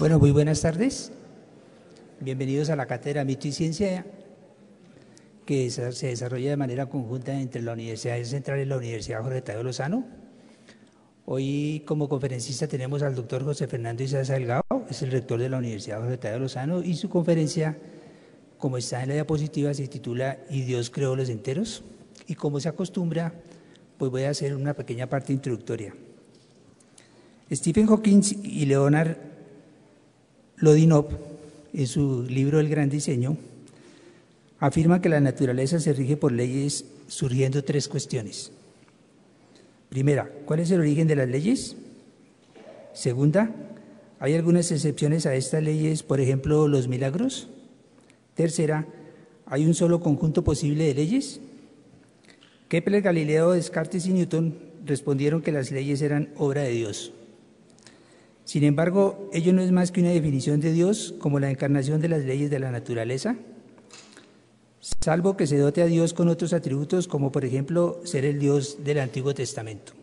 Bueno, muy buenas tardes. Bienvenidos a la Cátedra Mito y Ciencia, que se desarrolla de manera conjunta entre la Universidad Central y la Universidad Jorge Tadeo Lozano. Hoy como conferencista tenemos al doctor José Fernando Izaza Delgado, es el rector de la Universidad Jorge Tadeo Lozano, y su conferencia, como está en la diapositiva, se titula «¿Y Dios creó los enteros?». Y como se acostumbra, pues voy a hacer una pequeña parte introductoria. Stephen Hawking y Leonard Lodinov, en su libro El Gran Diseño, afirman que la naturaleza se rige por leyes surgiendo tres cuestiones. Primera, ¿cuál es el origen de las leyes? Segunda, ¿hay algunas excepciones a estas leyes, por ejemplo, los milagros? Tercera, ¿hay un solo conjunto posible de leyes? Kepler, Galileo, Descartes y Newton respondieron que las leyes eran obra de Dios. Sin embargo, ello no es más que una definición de Dios como la encarnación de las leyes de la naturaleza, salvo que se dote a Dios con otros atributos, como por ejemplo ser el Dios del Antiguo Testamento.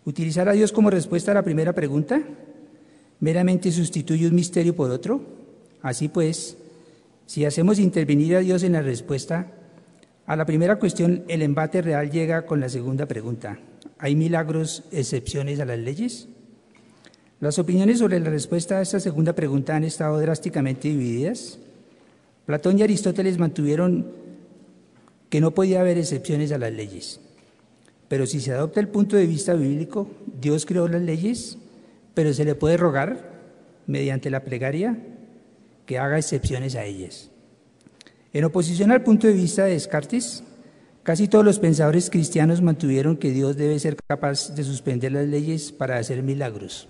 Utilizar a Dios como respuesta a la primera pregunta meramente sustituye un misterio por otro. Así pues, si hacemos intervenir a Dios en la respuesta a la primera cuestión, el embate real llega con la segunda pregunta: ¿hay milagros, excepciones a las leyes? Las opiniones sobre la respuesta a esta segunda pregunta han estado drásticamente divididas. Platón y Aristóteles mantuvieron que no podía haber excepciones a las leyes. Pero si se adopta el punto de vista bíblico, Dios creó las leyes, pero se le puede rogar, mediante la plegaria, que haga excepciones a ellas. En oposición al punto de vista de Descartes, casi todos los pensadores cristianos mantuvieron que Dios debe ser capaz de suspender las leyes para hacer milagros.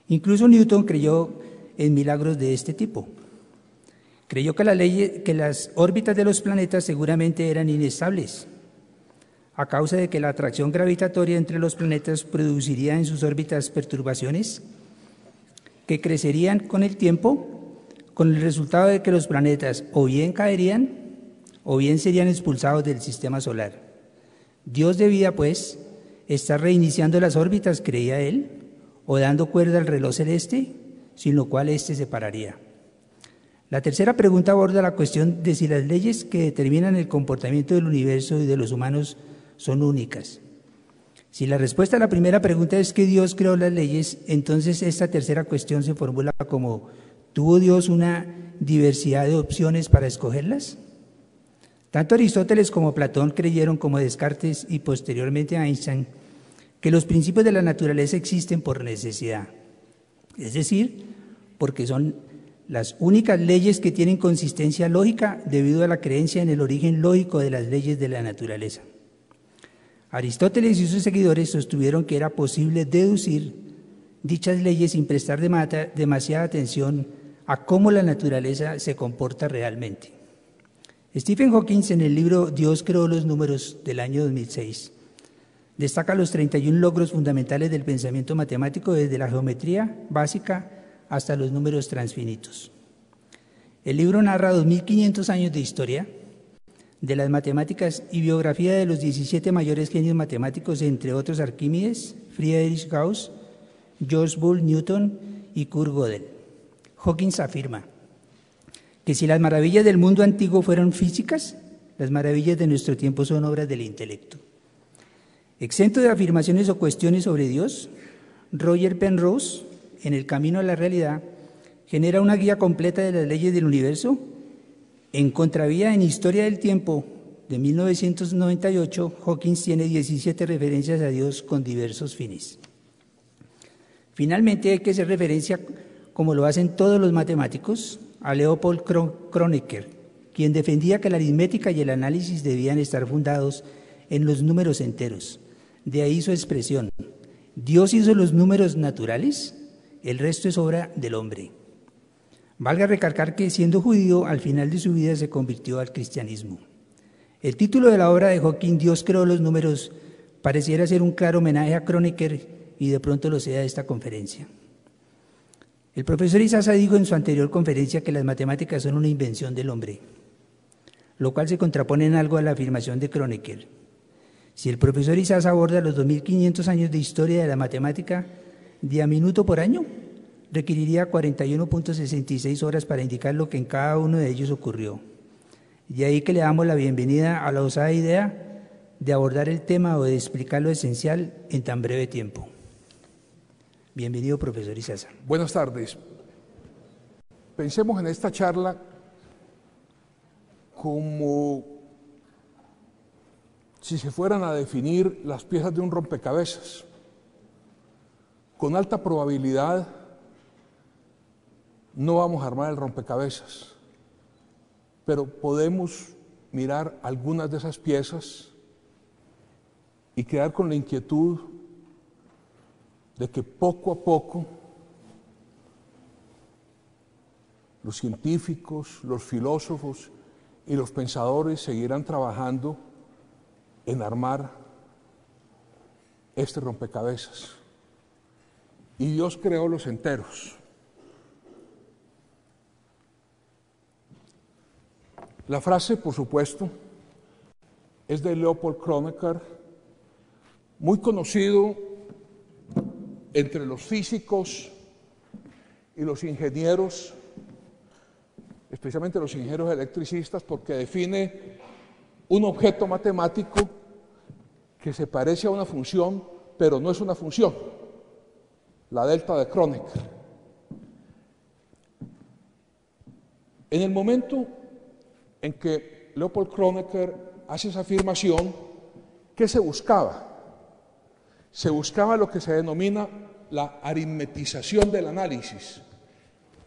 Incluso Newton creyó en milagros de este tipo. Creyó que las órbitas de los planetas seguramente eran inestables, a causa de que la atracción gravitatoria entre los planetas produciría en sus órbitas perturbaciones que crecerían con el tiempo, con el resultado de que los planetas o bien caerían o bien serían expulsados del sistema solar. Dios debía, pues, estar reiniciando las órbitas, creía él, o dando cuerda al reloj celeste, sin lo cual éste se pararía. La tercera pregunta aborda la cuestión de si las leyes que determinan el comportamiento del universo y de los humanos son únicas. Si la respuesta a la primera pregunta es que Dios creó las leyes, entonces esta tercera cuestión se formula como: ¿tuvo Dios una diversidad de opciones para escogerlas? Tanto Aristóteles como Platón creyeron, como Descartes y posteriormente Einstein, que los principios de la naturaleza existen por necesidad, es decir, porque son las únicas leyes que tienen consistencia lógica debido a la creencia en el origen lógico de las leyes de la naturaleza. Aristóteles y sus seguidores sostuvieron que era posible deducir dichas leyes sin prestar demasiada atención a cómo la naturaleza se comporta realmente. Stephen Hawking, en el libro Dios creó los números del año 2006, destaca los 31 logros fundamentales del pensamiento matemático, desde la geometría básica hasta los números transfinitos. El libro narra 2500 años de historia de las matemáticas y biografía de los 17 mayores genios matemáticos, entre otros Arquímedes, Friedrich Gauss, George Boole, Newton y Kurt Gödel. Hawking afirma que si las maravillas del mundo antiguo fueron físicas, las maravillas de nuestro tiempo son obras del intelecto. Exento de afirmaciones o cuestiones sobre Dios, Roger Penrose, en El Camino a la Realidad, genera una guía completa de las leyes del universo. En Contravía en Historia del Tiempo, de 1998, Hawking tiene 17 referencias a Dios con diversos fines. Finalmente, hay que hacer referencia, como lo hacen todos los matemáticos, a Leopold Kronecker, quien defendía que la aritmética y el análisis debían estar fundados en los números enteros. De ahí su expresión: Dios hizo los números naturales, el resto es obra del hombre. Valga recalcar que, siendo judío, al final de su vida se convirtió al cristianismo. El título de la obra de Hawking, Dios creó los números, pareciera ser un claro homenaje a Kronecker, y de pronto lo sea esta conferencia. El profesor Izaza dijo en su anterior conferencia que las matemáticas son una invención del hombre, lo cual se contrapone en algo a la afirmación de Kronecker. Si el profesor Izaza aborda los 2500 años de historia de la matemática de a minuto por año, requeriría 41.66 horas para indicar lo que en cada uno de ellos ocurrió. De ahí que le damos la bienvenida a la osada idea de abordar el tema o de explicar lo esencial en tan breve tiempo. Bienvenido, profesor Izaza. Buenas tardes. Pensemos en esta charla como si se fueran a definir las piezas de un rompecabezas. Con alta probabilidad no vamos a armar el rompecabezas, pero podemos mirar algunas de esas piezas y quedar con la inquietud de que poco a poco los científicos, los filósofos y los pensadores seguirán trabajando en armar este rompecabezas. Y Dios creó los enteros. La frase, por supuesto, es de Leopold Kronecker, muy conocido entre los físicos y los ingenieros, especialmente los ingenieros electricistas, porque define un objeto matemático que se parece a una función, pero no es una función, la delta de Kronecker. En el momento en que Leopold Kronecker hace esa afirmación, ¿qué se buscaba? Se buscaba lo que se denomina la aritmetización del análisis.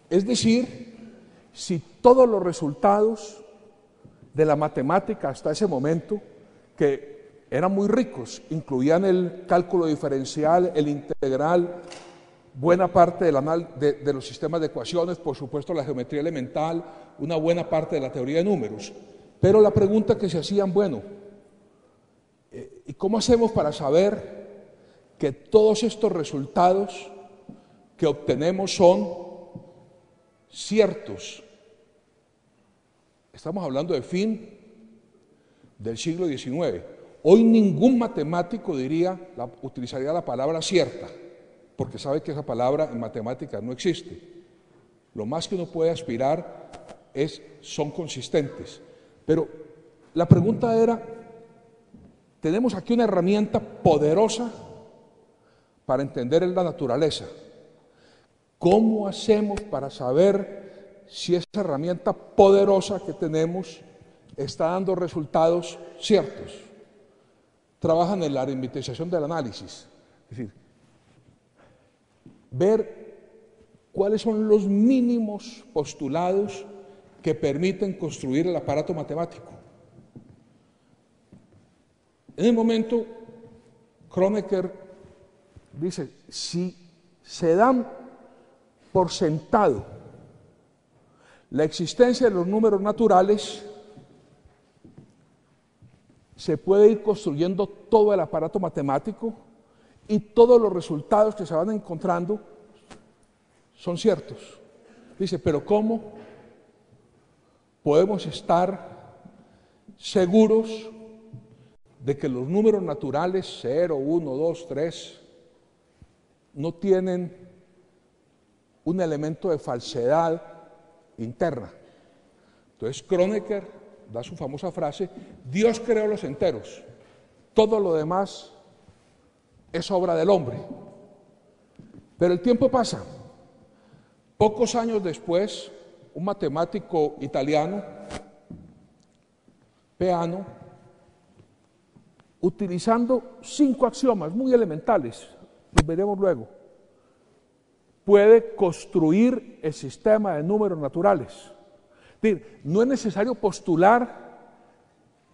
Es decir, si todos los resultados de la matemática hasta ese momento, que eran muy ricos, incluían el cálculo diferencial, el integral, buena parte de los sistemas de ecuaciones, por supuesto la geometría elemental, una buena parte de la teoría de números. Pero la pregunta que se hacían, bueno, ¿y cómo hacemos para saber que todos estos resultados que obtenemos son ciertos? Estamos hablando de fin del siglo XIX. Hoy ningún matemático utilizaría la palabra cierta, porque sabe que esa palabra en matemáticas no existe. Lo más que uno puede aspirar son consistentes. Pero la pregunta era, tenemos aquí una herramienta poderosa para entender la naturaleza. ¿Cómo hacemos para saber si esa herramienta poderosa que tenemos está dando resultados ciertos? Trabajan en la aritmetización del análisis, es decir, ver cuáles son los mínimos postulados que permiten construir el aparato matemático. En el momento, Kronecker dice, si se dan por sentado la existencia de los números naturales, se puede ir construyendo todo el aparato matemático y todos los resultados que se van encontrando son ciertos. Dice, pero ¿cómo podemos estar seguros de que los números naturales 0, 1, 2, 3 no tienen un elemento de falsedad interna? Entonces Kronecker da su famosa frase, Dios creó los enteros, todo lo demás es obra del hombre. Pero el tiempo pasa. Pocos años después, un matemático italiano, Peano, utilizando 5 axiomas muy elementales, los veremos luego, puede construir el sistema de números naturales. Es decir, no es necesario postular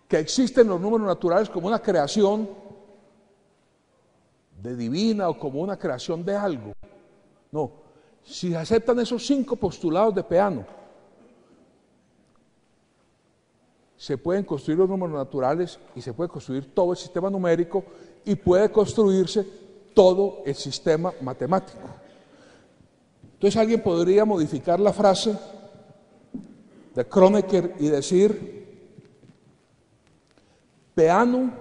que existen los números naturales como una creación de divina o como una creación de algo. No, si aceptan esos 5 postulados de Peano, se pueden construir los números naturales y se puede construir todo el sistema numérico y puede construirse todo el sistema matemático. Entonces alguien podría modificar la frase de Kronecker y decir, Peano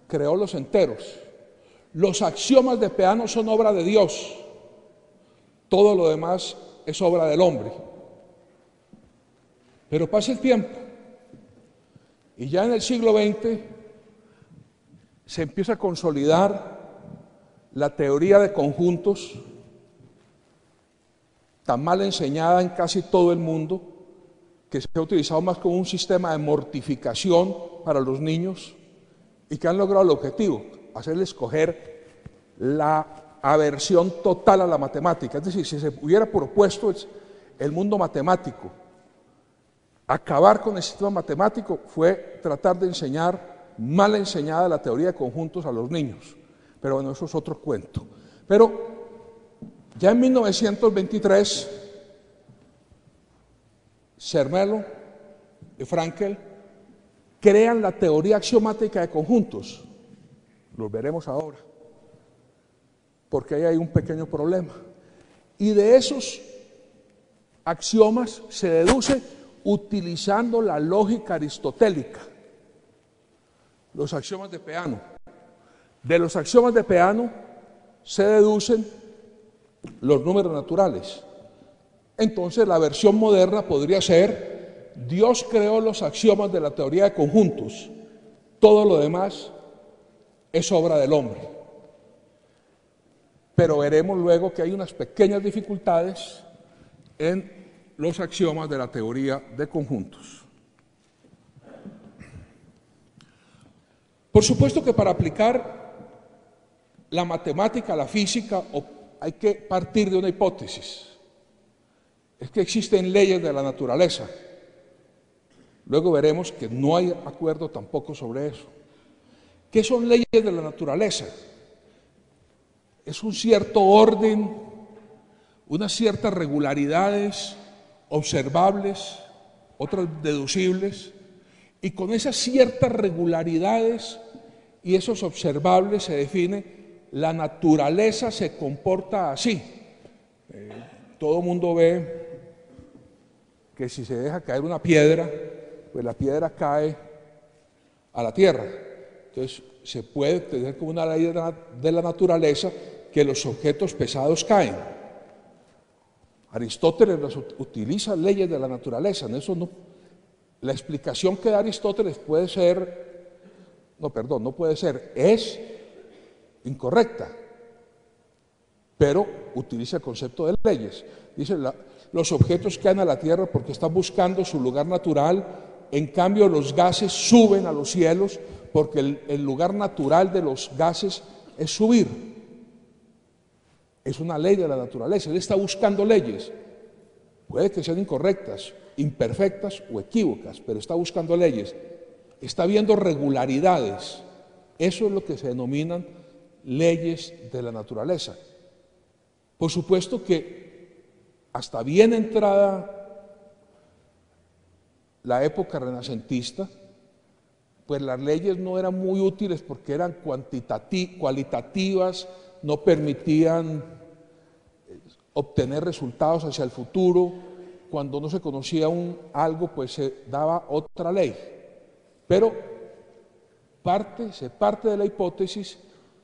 creó los enteros, los axiomas de Peano son obra de Dios, todo lo demás es obra del hombre. Pero pasa el tiempo y ya en el siglo XX se empieza a consolidar la teoría de conjuntos, tan mal enseñada en casi todo el mundo, que se ha utilizado más como un sistema de mortificación para los niños y que han logrado el objetivo, hacerles coger la aversión total a la matemática. Es decir, si se hubiera propuesto el mundo matemático, acabar con el sistema matemático, fue tratar de enseñar mal enseñada la teoría de conjuntos a los niños. Pero bueno, eso es otro cuento. Pero ya en 1923, Zermelo y Frankel crean la teoría axiomática de conjuntos. Los veremos ahora, porque ahí hay un pequeño problema. Y de esos axiomas se deduce utilizando la lógica aristotélica, los axiomas de Peano. De los axiomas de Peano se deducen los números naturales. Entonces la versión moderna podría ser: Dios creó los axiomas de la teoría de conjuntos, todo lo demás es obra del hombre. Pero veremos luego que hay unas pequeñas dificultades en los axiomas de la teoría de conjuntos. Por supuesto que para aplicar la matemática, la física, hay que partir de una hipótesis. Es que existen leyes de la naturaleza. Luego veremos que no hay acuerdo tampoco sobre eso. ¿Qué son leyes de la naturaleza? Es un cierto orden, unas ciertas regularidades observables, otras deducibles, y con esas ciertas regularidades y esos observables se define la naturaleza se comporta así. Todo el mundo ve que si se deja caer una piedra, pues la piedra cae a la tierra. Entonces se puede tener como una ley de la naturaleza que los objetos pesados caen. Aristóteles utiliza leyes de la naturaleza, en eso no. La explicación que da Aristóteles puede ser, no puede ser, es incorrecta, pero utiliza el concepto de leyes. Dice, los objetos caen a la tierra porque están buscando su lugar natural, en cambio los gases suben a los cielos porque el lugar natural de los gases es subir. Es una ley de la naturaleza, él está buscando leyes, puede que sean incorrectas, imperfectas o equívocas, pero está buscando leyes, está viendo regularidades. Eso es lo que se denominan leyes de la naturaleza. Por supuesto que hasta bien entrada la época renacentista, pues las leyes no eran muy útiles porque eran cualitativas, no permitían obtener resultados hacia el futuro. Cuando no se conocía algo, pues se daba otra ley. Pero se parte de la hipótesis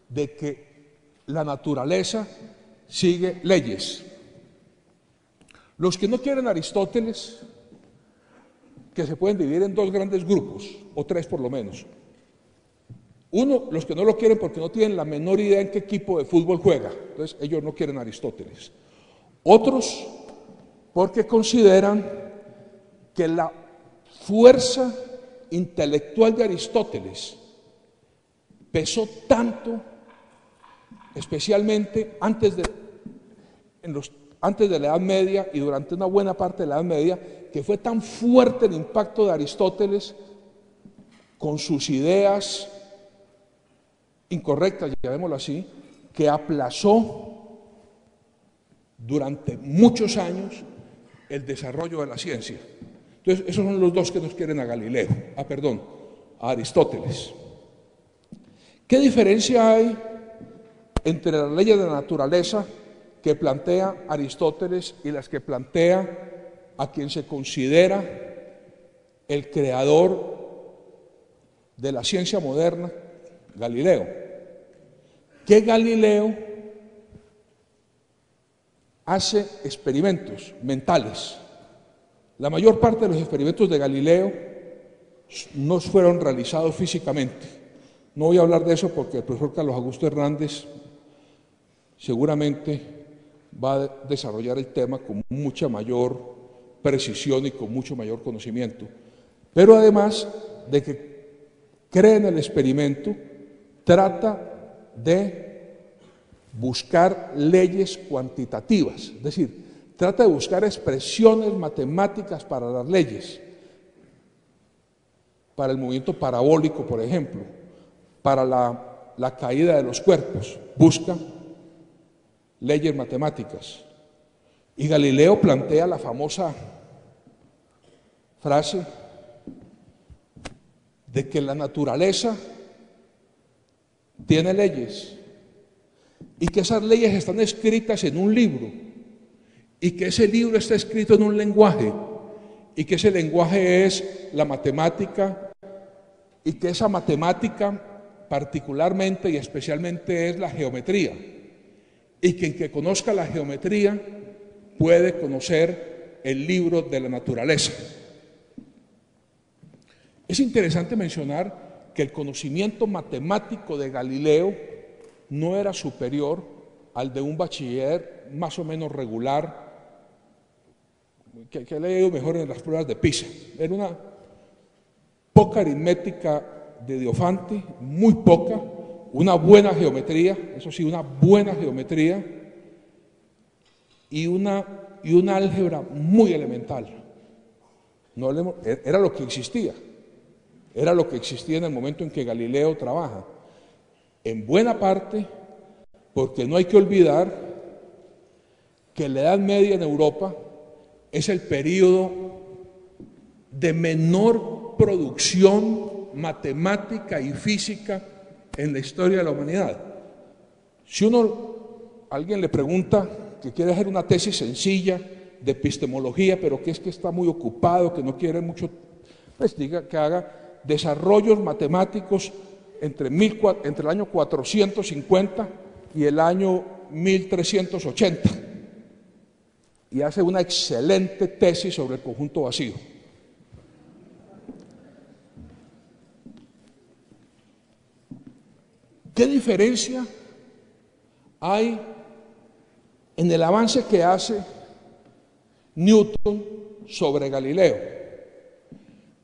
de que la naturaleza sigue leyes. Los que no quieren Aristóteles, que se pueden dividir en dos grandes grupos, o tres por lo menos. Uno, los que no lo quieren porque no tienen la menor idea en qué equipo de fútbol juega, entonces ellos no quieren Aristóteles. Otros, porque consideran que la fuerza intelectual de Aristóteles pesó tanto, especialmente antes de la Edad Media y durante una buena parte de la Edad Media, que fue tan fuerte el impacto de Aristóteles con sus ideas incorrectas, llamémoslo así, que aplazó durante muchos años el desarrollo de la ciencia. Entonces, esos son los dos que nos quieren a a Aristóteles. ¿Qué diferencia hay entre las leyes de la naturaleza que plantea Aristóteles y las que plantea a quien se considera el creador de la ciencia moderna, Galileo? Que Galileo hace experimentos mentales. La mayor parte de los experimentos de Galileo no fueron realizados físicamente. No voy a hablar de eso porque el profesor Carlos Augusto Hernández seguramente va a desarrollar el tema con mucha mayor precisión y con mucho mayor conocimiento. Pero además de que cree en el experimento, trata de buscar leyes cuantitativas, es decir, trata de buscar expresiones matemáticas para las leyes, para el movimiento parabólico, por ejemplo, para la caída de los cuerpos, busca leyes matemáticas. Y Galileo plantea la famosa frase de que la naturaleza tiene leyes y que esas leyes están escritas en un libro y que ese libro está escrito en un lenguaje y que ese lenguaje es la matemática y que esa matemática particularmente y especialmente es la geometría y que el que conozca la geometría puede conocer el libro de la naturaleza. Es interesante mencionar que el conocimiento matemático de Galileo no era superior al de un bachiller más o menos regular, que le ha ido mejor en las pruebas de PISA. Era una poca aritmética de Diofante, muy poca, una buena geometría, eso sí, una buena geometría y una álgebra muy elemental. No hablemos, era lo que existía. Era lo que existía en el momento en que Galileo trabaja. En buena parte, porque no hay que olvidar que la Edad Media en Europa es el período de menor producción matemática y física en la historia de la humanidad. Si alguien le pregunta que quiere hacer una tesis sencilla de epistemología, pero que está muy ocupado, que no quiere mucho, pues diga que haga desarrollos matemáticos entre el año 450 y el año 1380 y hace una excelente tesis sobre el conjunto vacío. ¿Qué diferencia hay en el avance que hace Newton sobre Galileo?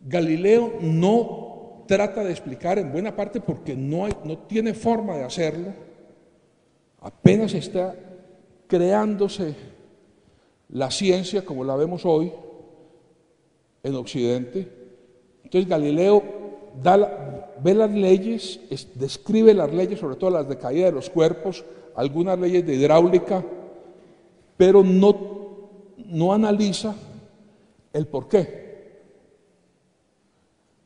Galileo no trata de explicar en buena parte porque no tiene forma de hacerlo, apenas está creándose la ciencia como la vemos hoy en Occidente. Entonces Galileo ve las leyes, describe las leyes, sobre todo las de caída de los cuerpos, algunas leyes de hidráulica, pero no analiza el porqué.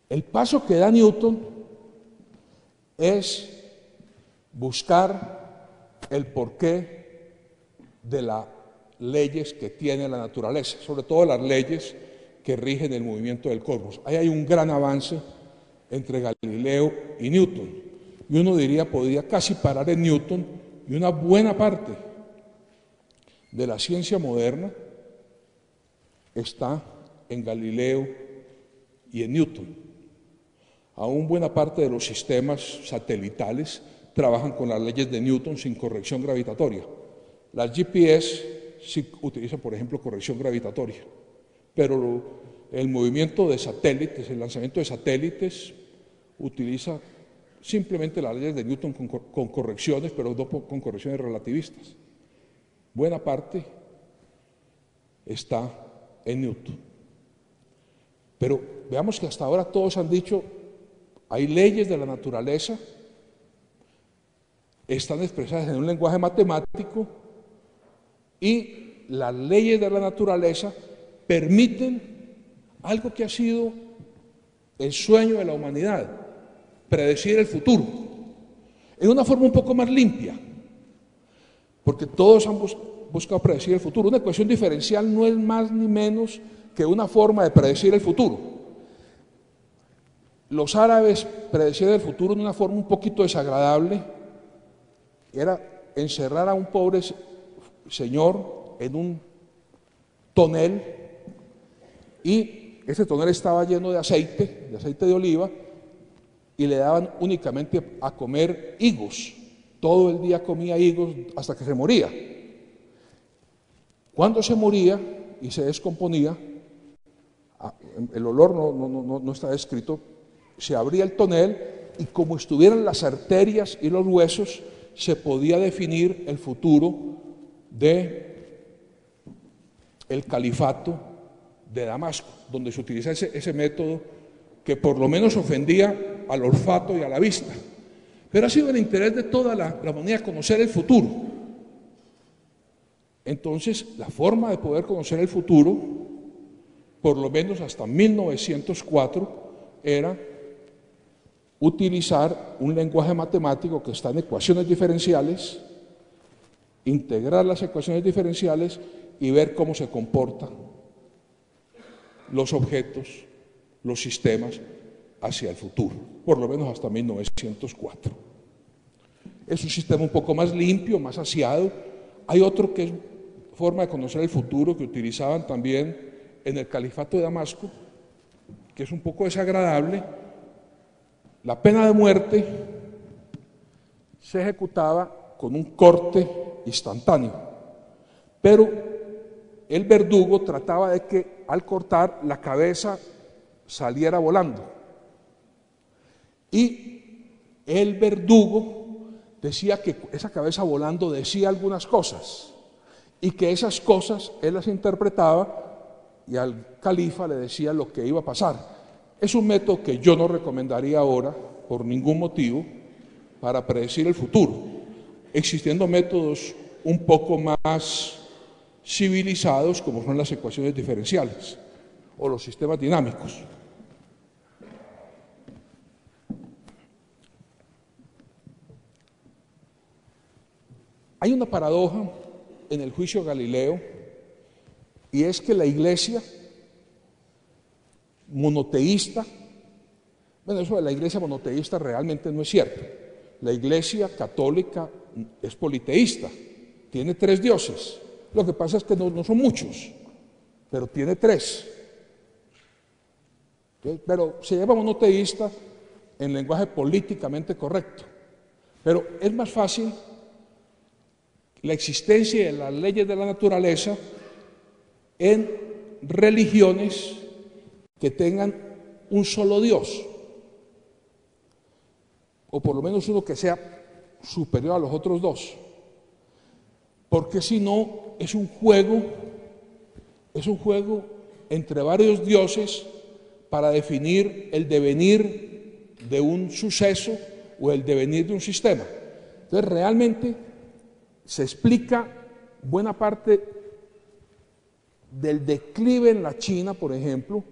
El paso que da Newton es buscar el porqué de las leyes que tiene la naturaleza, sobre todo las leyes que rigen el movimiento del cosmos. Ahí hay un gran avance entre Galileo y Newton. Y uno diría, podría casi parar en Newton, y una buena parte de la ciencia moderna está en Galileo y en Newton. Aún buena parte de los sistemas satelitales trabajan con las leyes de Newton sin corrección gravitatoria. Las GPS sí utilizan, por ejemplo, corrección gravitatoria, pero el movimiento de satélites, el lanzamiento de satélites, utiliza simplemente las leyes de Newton con correcciones, pero no con correcciones relativistas. Buena parte está en Newton. Pero veamos que hasta ahora todos han dicho, hay leyes de la naturaleza, están expresadas en un lenguaje matemático y las leyes de la naturaleza permiten algo que ha sido el sueño de la humanidad, predecir el futuro, en una forma un poco más limpia, porque todos han buscado predecir el futuro. Una ecuación diferencial no es más ni menos que una forma de predecir el futuro. Los árabes predecían el futuro de una forma un poquito desagradable, era encerrar a un pobre señor en un tonel y ese tonel estaba lleno de aceite de oliva, y le daban únicamente a comer higos. Todo el día comía higos hasta que se moría. Cuando se moría y se descomponía, el olor no está descrito, se abría el tonel y como estuvieran las arterias y los huesos, se podía definir el futuro de el califato de Damasco, donde se utiliza ese método que por lo menos ofendía al olfato y a la vista. Pero ha sido el interés de toda la humanidad conocer el futuro. Entonces, la forma de poder conocer el futuro, por lo menos hasta 1904, era utilizar un lenguaje matemático que está en ecuaciones diferenciales, integrar las ecuaciones diferenciales y ver cómo se comportan los objetos, los sistemas hacia el futuro, por lo menos hasta 1904. Es un sistema un poco más limpio, más aseado. Hay otro que es forma de conocer el futuro que utilizaban también en el califato de Damasco, que es un poco desagradable. La pena de muerte se ejecutaba con un corte instantáneo, pero el verdugo trataba de que al cortar la cabeza saliera volando. Y el verdugo decía que esa cabeza volando decía algunas cosas y que esas cosas él las interpretaba y al califa le decía lo que iba a pasar. Es un método que yo no recomendaría ahora por ningún motivo para predecir el futuro, existiendo métodos un poco más civilizados como son las ecuaciones diferenciales o los sistemas dinámicos. Hay una paradoja en el juicio de Galileo, y es que la iglesia monoteísta, bueno, eso de la iglesia monoteísta realmente no es cierto. La iglesia católica es politeísta, tiene 3 dioses. Lo que pasa es que no son muchos, pero tiene 3. Pero se llama monoteísta en lenguaje políticamente correcto. Pero es más fácil la existencia de las leyes de la naturaleza en religiones que tengan un solo Dios, o por lo menos uno que sea superior a los otros 2, porque si no es un juego entre varios dioses para definir el devenir de un suceso o el devenir de un sistema. Entonces realmente se explica buena parte del declive en la China, por ejemplo,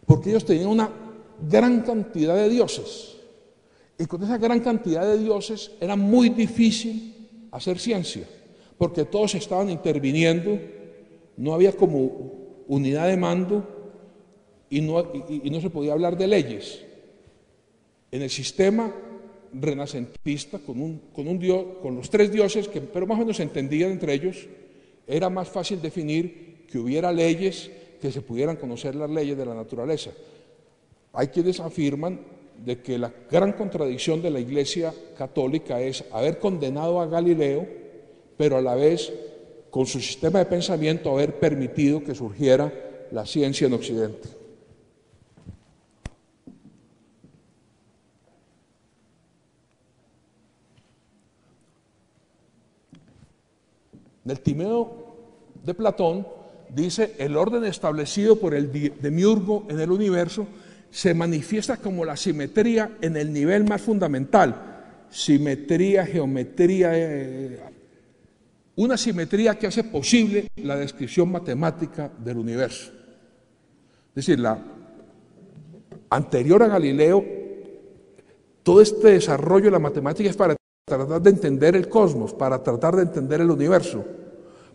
porque ellos tenían una gran cantidad de dioses. Y con esa gran cantidad de dioses era muy difícil hacer ciencia, porque todos estaban interviniendo, no había como unidad de mando y no se podía hablar de leyes. En el sistema renacentista, con un dios, con los 3 dioses, pero más o menos se entendían entre ellos, era más fácil definir que hubiera leyes, que se pudieran conocer las leyes de la naturaleza. Hay quienes afirman de que la gran contradicción de la Iglesia católica es haber condenado a Galileo, pero a la vez, con su sistema de pensamiento, haber permitido que surgiera la ciencia en Occidente. En el Timeo de Platón dice: el orden establecido por el demiurgo en el universo se manifiesta como la simetría en el nivel más fundamental, simetría, geometría, una simetría que hace posible la descripción matemática del universo. Es decir, anterior a Galileo, todo este desarrollo de la matemática es para tratar de entender el cosmos, para tratar de entender el universo.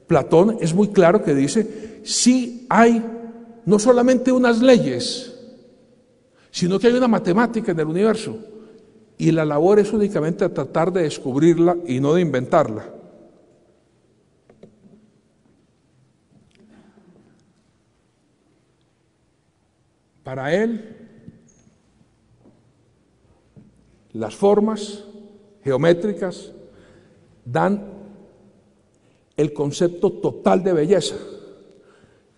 Platón es muy claro que dice, sí hay no solamente unas leyes, sino que hay una matemática en el universo, y la labor es únicamente tratar de descubrirla y no de inventarla. Para él, las formas geométricas dan el concepto total de belleza.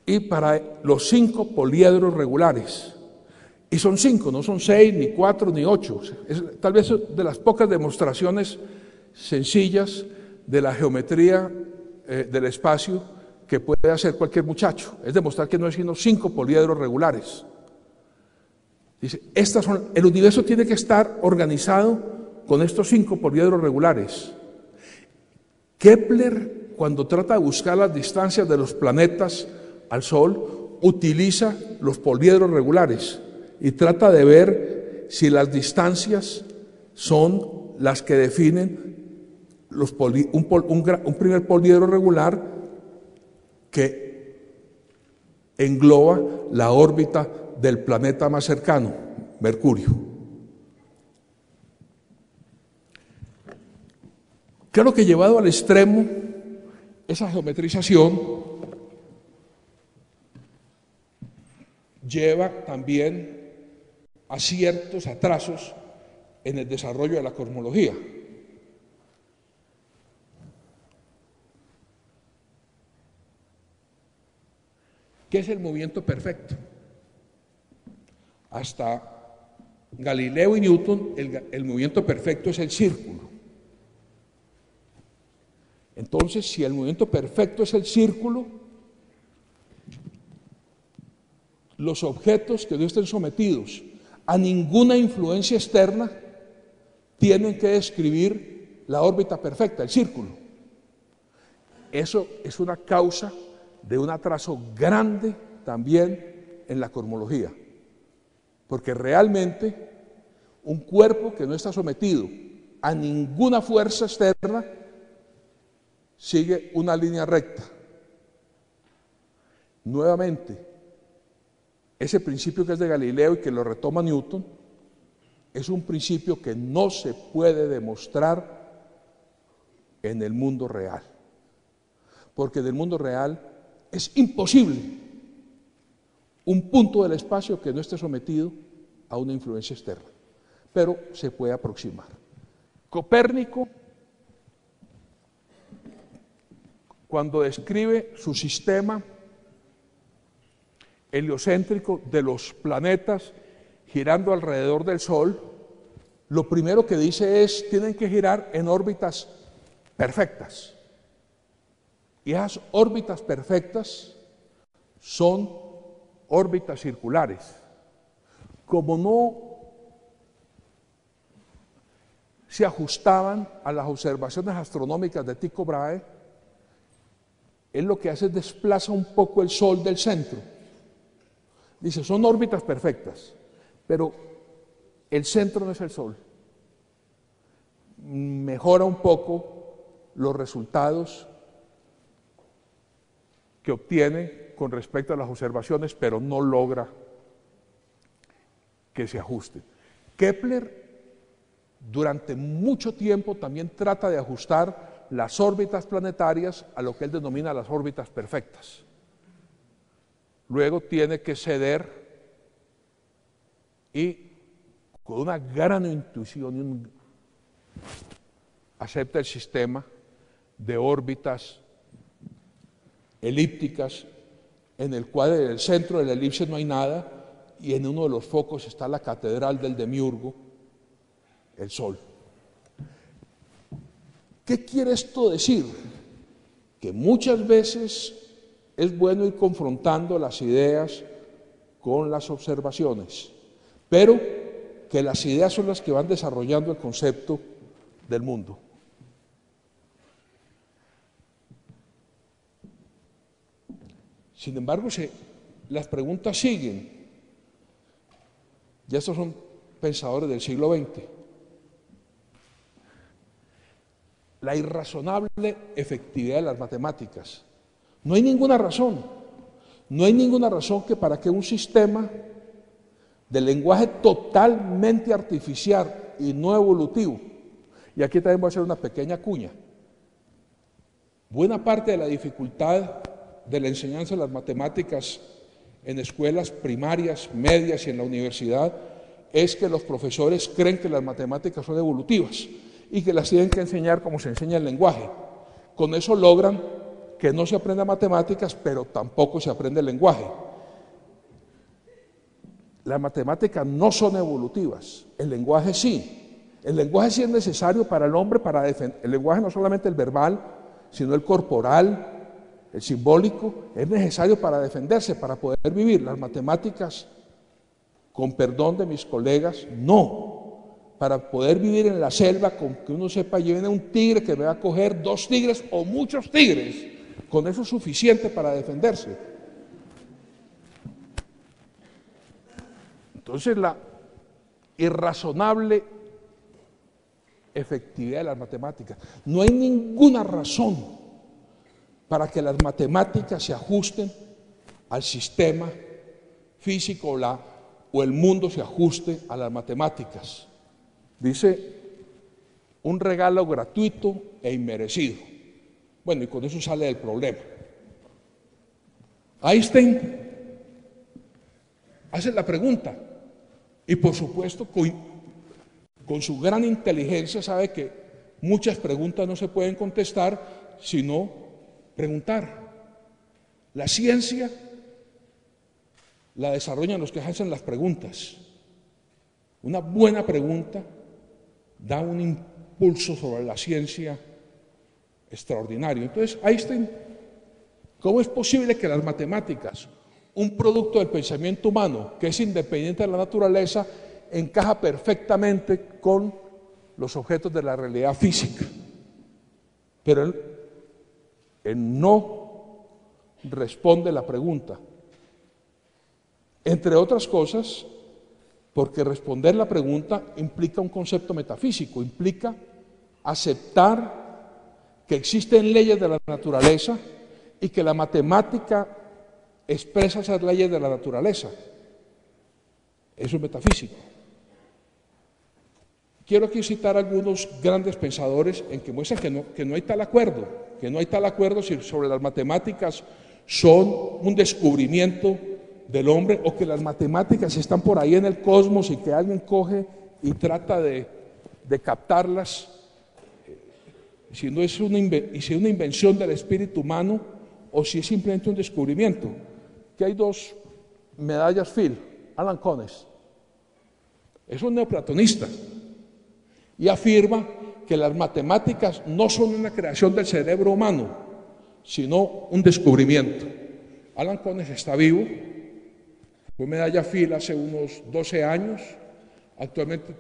Y para los 5 poliedros regulares, y son 5, no son 6, ni 4, ni 8, es tal vez de las pocas demostraciones sencillas de la geometría del espacio que puede hacer cualquier muchacho, es demostrar que no es sino 5 poliedros regulares. Dice, el universo tiene que estar organizado con estos 5 poliedros regulares. Kepler, cuando trata de buscar las distancias de los planetas al Sol, utiliza los poliedros regulares y trata de ver si las distancias son las que definen un primer poliedro regular que engloba la órbita del planeta más cercano, Mercurio. Claro que llevado al extremo, esa geometrización lleva también a ciertos atrasos en el desarrollo de la cosmología. ¿Qué es el movimiento perfecto? Hasta Galileo y Newton, el movimiento perfecto es el círculo. Entonces, si el movimiento perfecto es el círculo, los objetos que no estén sometidos a ninguna influencia externa tienen que describir la órbita perfecta, el círculo. Eso es una causa de un atraso grande también en la cosmología, porque realmente un cuerpo que no está sometido a ninguna fuerza externa sigue una línea recta. Nuevamente, ese principio que es de Galileo y que lo retoma Newton, es un principio que no se puede demostrar en el mundo real, porque en el mundo real es imposible un punto del espacio que no esté sometido a una influencia externa, pero se puede aproximar. Copérnico, cuando describe su sistema heliocéntrico de los planetas girando alrededor del Sol, lo primero que dice es, tienen que girar en órbitas perfectas. Y esas órbitas perfectas son órbitas circulares. Como no se ajustaban a las observaciones astronómicas de Tycho Brahe, él lo que hace es desplaza un poco el Sol del centro. Dice, son órbitas perfectas, pero el centro no es el Sol. Mejora un poco los resultados que obtiene con respecto a las observaciones, pero no logra que se ajusten. Kepler durante mucho tiempo también trata de ajustar las órbitas planetarias a lo que él denomina las órbitas perfectas. Luego tiene que ceder y con una gran intuición acepta el sistema de órbitas elípticas en el cual en el centro de la elipse no hay nada y en uno de los focos está la catedral del Demiurgo, el Sol. ¿Qué quiere esto decir? Que muchas veces es bueno ir confrontando las ideas con las observaciones, pero que las ideas son las que van desarrollando el concepto del mundo. Sin embargo, las preguntas siguen. Ya estos son pensadores del siglo XX. La irrazonable efectividad de las matemáticas. No hay ninguna razón que para que un sistema de lenguaje totalmente artificial y no evolutivo, y aquí también voy a hacer una pequeña cuña, buena parte de la dificultad de la enseñanza de las matemáticas en escuelas primarias, medias y en la universidad es que los profesores creen que las matemáticas son evolutivas y que las tienen que enseñar como se enseña el lenguaje. Con eso logran que no se aprenda matemáticas, pero tampoco se aprende el lenguaje. Las matemáticas no son evolutivas, el lenguaje sí. El lenguaje sí es necesario para el hombre para defender. El lenguaje no solamente el verbal, sino el corporal, el simbólico, es necesario para defenderse, para poder vivir. Las matemáticas, con perdón de mis colegas, no. Para poder vivir en la selva, con que uno sepa, allí viene un tigre que me va a coger 2 tigres o muchos tigres, con eso es suficiente para defenderse. Entonces la irrazonable efectividad de las matemáticas. No hay ninguna razón para que las matemáticas se ajusten al sistema físico o el mundo se ajuste a las matemáticas. Dice, un regalo gratuito e inmerecido. Bueno, y con eso sale el problema. Einstein hace la pregunta y por supuesto con su gran inteligencia sabe que muchas preguntas no se pueden contestar sino preguntar. La ciencia la desarrollan los que hacen las preguntas. Una buena pregunta da un impulso sobre la ciencia extraordinario. Entonces, Einstein, ¿cómo es posible que las matemáticas, un producto del pensamiento humano que es independiente de la naturaleza, encaja perfectamente con los objetos de la realidad física? Pero él no responde la pregunta. Entre otras cosas, porque responder la pregunta implica un concepto metafísico, implica aceptar que existen leyes de la naturaleza y que la matemática expresa esas leyes de la naturaleza. Eso es metafísico. Quiero aquí citar algunos grandes pensadores en que muestran que no hay tal acuerdo, si sobre las matemáticas son un descubrimiento del hombre o que las matemáticas están por ahí en el cosmos y que alguien coge y trata de captarlas, si es una invención del espíritu humano o si es simplemente un descubrimiento. Que hay 2 medallas Phil, Alan Cones, es un neoplatonista y afirma que las matemáticas no son una creación del cerebro humano, sino un descubrimiento. Alan Cones está vivo, fue medalla Phil hace unos 12 años, actualmente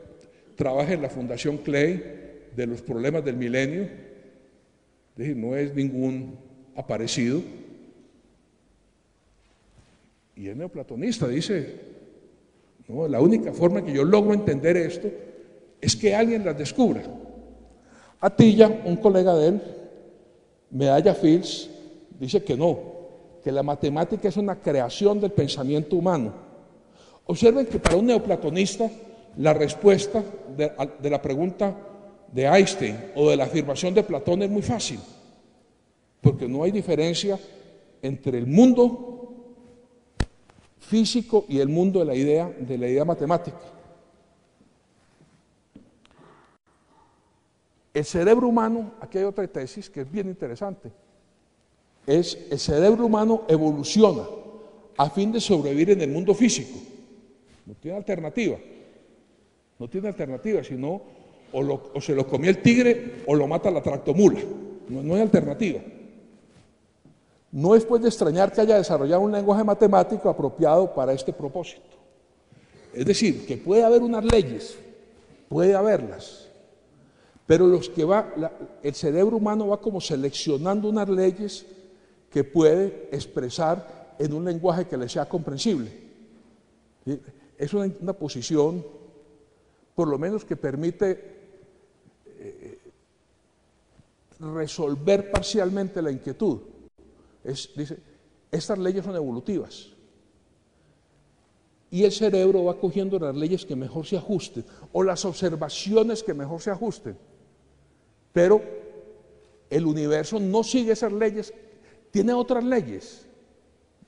trabaja en la Fundación Clay de los problemas del milenio, es decir, no es ningún aparecido, y es neoplatonista, dice, no, la única forma que yo logro entender esto es que alguien las descubra. Atilla, un colega de él, medalla Fields, dice que no, que la matemática es una creación del pensamiento humano. Observen que para un neoplatonista la respuesta de la pregunta de Einstein o de la afirmación de Platón es muy fácil, porque no hay diferencia entre el mundo físico y el mundo de la idea matemática. El cerebro humano, aquí hay otra tesis que es bien interesante, es el cerebro humano evoluciona a fin de sobrevivir en el mundo físico. No tiene alternativa, sino o se lo comió el tigre o lo mata la tractomula, no hay alternativa. No es pues de extrañar que haya desarrollado un lenguaje matemático apropiado para este propósito. Es decir, que puede haber unas leyes, puede haberlas, pero el cerebro humano va como seleccionando unas leyes que puede expresar en un lenguaje que le sea comprensible. Es una posición, por lo menos, que permite resolver parcialmente la inquietud. Dice, estas leyes son evolutivas. Y el cerebro va cogiendo las leyes que mejor se ajusten, o las observaciones que mejor se ajusten. Pero el universo no sigue esas leyes, tiene otras leyes.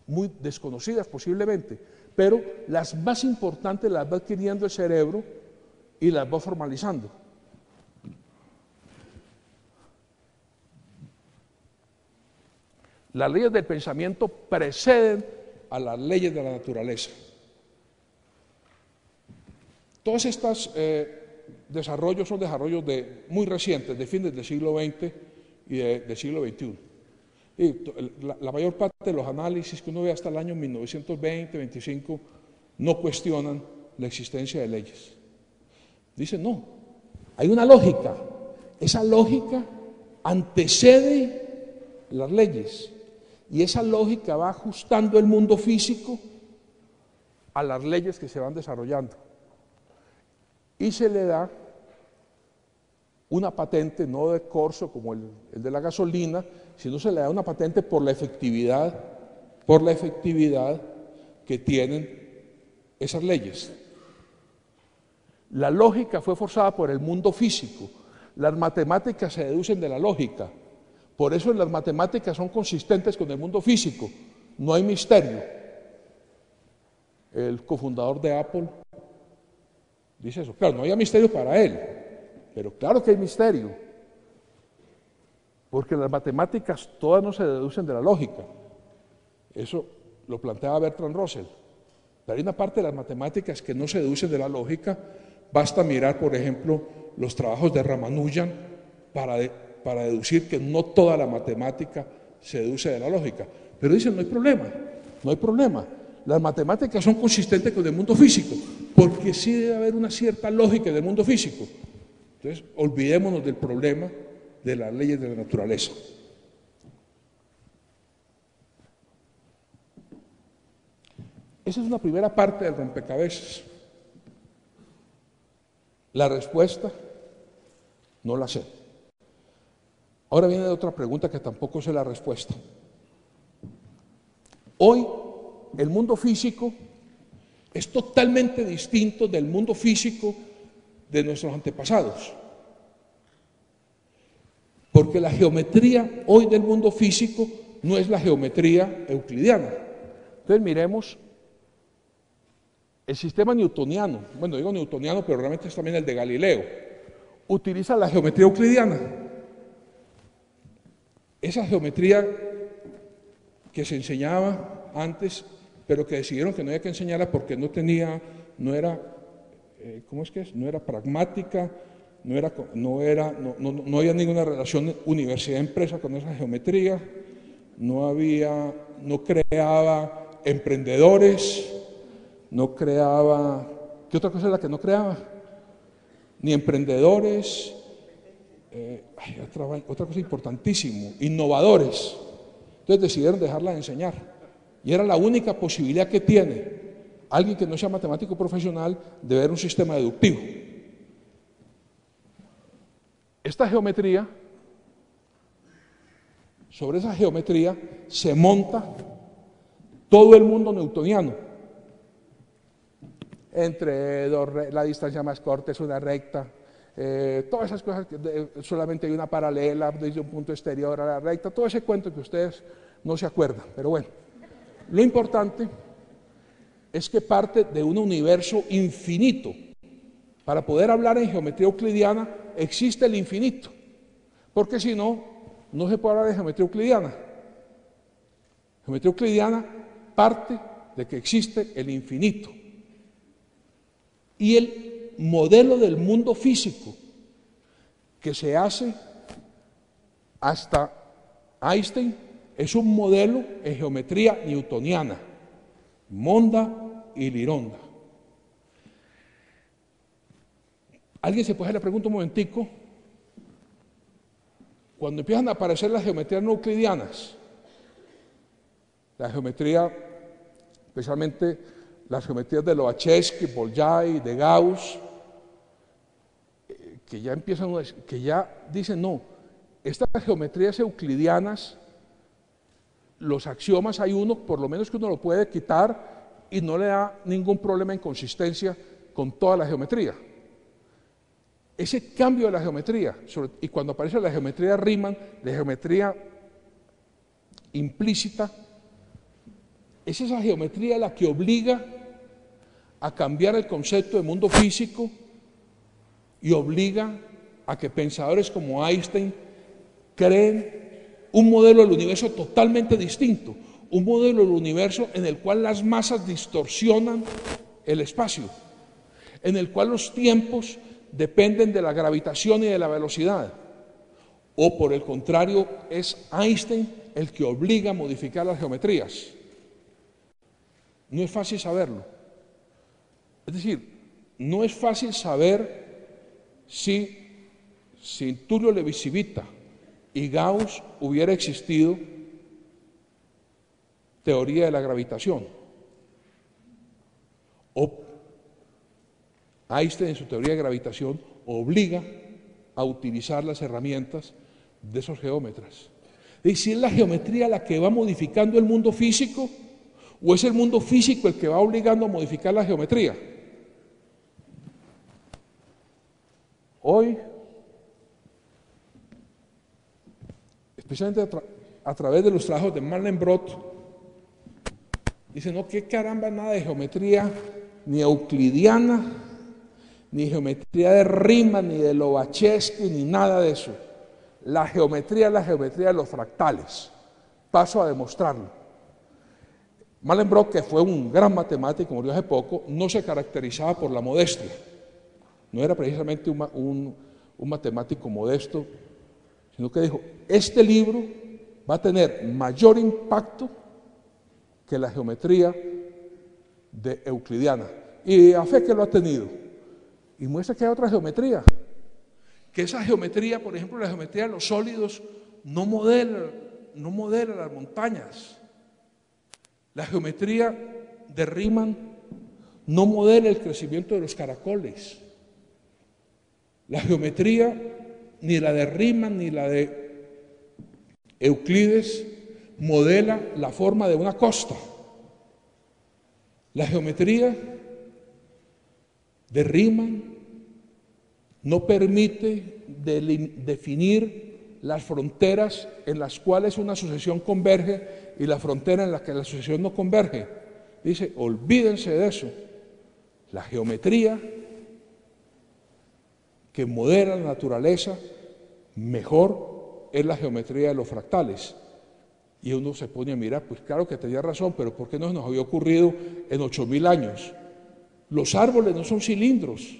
muy desconocidas posiblemente, pero las más importantes las va adquiriendo el cerebro y las va formalizando. Las leyes del pensamiento preceden a las leyes de la naturaleza. Todos estos desarrollos son desarrollos muy recientes, de fines del siglo XX y del siglo XXI. Y la mayor parte de los análisis que uno ve hasta el año 1920-25 no cuestionan la existencia de leyes. Dicen, no, hay una lógica. Esa lógica antecede las leyes. Y esa lógica va ajustando el mundo físico a las leyes que se van desarrollando. Y se le da una patente, no de corso como el de la gasolina, sino se le da una patente por la efectividad que tienen esas leyes. La lógica fue forzada por el mundo físico. Las matemáticas se deducen de la lógica. Por eso las matemáticas son consistentes con el mundo físico. No hay misterio. El cofundador de Apple dice eso. Claro, no había misterio para él, pero claro que hay misterio. Porque las matemáticas todas no se deducen de la lógica. Eso lo planteaba Bertrand Russell. Pero hay una parte de las matemáticas que no se deducen de la lógica. Basta mirar, por ejemplo, los trabajos de Ramanujan para deducir que no toda la matemática se deduce de la lógica. Pero dicen, no hay problema. Las matemáticas son consistentes con el mundo físico, porque sí debe haber una cierta lógica del mundo físico. Entonces, olvidémonos del problema de las leyes de la naturaleza. Esa es una primera parte del rompecabezas. La respuesta, no la sé. Ahora viene otra pregunta que tampoco sé la respuesta. Hoy, el mundo físico es totalmente distinto del mundo físico de nuestros antepasados. Porque la geometría hoy del mundo físico no es la geometría euclidiana. Entonces miremos el sistema newtoniano. Bueno, digo newtoniano, pero realmente es también el de Galileo. Utiliza la geometría euclidiana. Esa geometría que se enseñaba antes, pero que decidieron que no había que enseñarla porque no era pragmática, no había ninguna relación universidad-empresa con esa geometría, no creaba emprendedores, no creaba, ¿qué otra cosa es la que no creaba? Ni emprendedores, otra cosa importantísima, innovadores. Entonces decidieron dejarla de enseñar. Y era la única posibilidad que tiene alguien que no sea matemático profesional de ver un sistema deductivo. Esta geometría, sobre esa geometría se monta todo el mundo newtoniano. Entre la distancia más corta es una recta, todas esas cosas, solamente hay una paralela desde un punto exterior a la recta, todo ese cuento que ustedes no se acuerdan, pero bueno. Lo importante es que parte de un universo infinito. Para poder hablar en geometría euclidiana existe el infinito, porque si no, no se puede hablar de geometría euclidiana. Geometría euclidiana parte de que existe el infinito. Y el modelo del mundo físico que se hace hasta Einstein es un modelo en geometría newtoniana, monda y lironda. ¿Alguien se puede hacer la pregunta un momentico? Cuando empiezan a aparecer las geometrías no euclidianas, la geometría, especialmente las geometrías de Lobachevsky, Bolyai, de Gauss, que ya dicen, no, estas geometrías euclidianas, los axiomas hay uno, por lo menos que uno lo puede quitar y no le da ningún problema en consistencia con toda la geometría. Ese cambio de la geometría, y cuando aparece la geometría Riemann, la geometría implícita, Es esa geometría la que obliga a cambiar el concepto de mundo físico y obliga a que pensadores como Einstein creen un modelo del universo totalmente distinto, un modelo del universo en el cual las masas distorsionan el espacio, en el cual los tiempos dependen de la gravitación y de la velocidad. O por el contrario, es Einstein el que obliga a modificar las geometrías. No es fácil saberlo. Es decir, no es fácil saber si Tullio Levi-Civita y Gauss hubiera existido teoría de la gravitación, o Einstein en su teoría de gravitación obliga a utilizar las herramientas de esos geómetras. Y si es la geometría la que va modificando el mundo físico, o es el mundo físico el que va obligando a modificar la geometría. Hoy, especialmente a través de los trabajos de Mandelbrot, dicen, no, qué caramba, nada de geometría ni euclidiana, ni geometría de Riemann, ni de Lobachevsky, ni nada de eso. La geometría es la geometría de los fractales. Paso a demostrarlo. Mandelbrot, que fue un gran matemático, murió hace poco, no se caracterizaba por la modestia. No era precisamente un matemático modesto, sino que dijo, este libro va a tener mayor impacto que la geometría de euclidiana. Y a fe que lo ha tenido. Y muestra que hay otra geometría. Que esa geometría, por ejemplo, la geometría de los sólidos, no modela las montañas. La geometría de Riemann no modela el crecimiento de los caracoles. La geometría, ni la de Riemann ni la de Euclides, modela la forma de una costa. La geometría de Riemann no permite definir las fronteras en las cuales una sucesión converge y la frontera en la que la sucesión no converge. Dice, olvídense de eso. La geometría que modela la naturaleza mejor es la geometría de los fractales. Y uno se pone a mirar, pues claro que tenía razón, pero ¿por qué no nos había ocurrido en 8.000 años? Los árboles no son cilindros,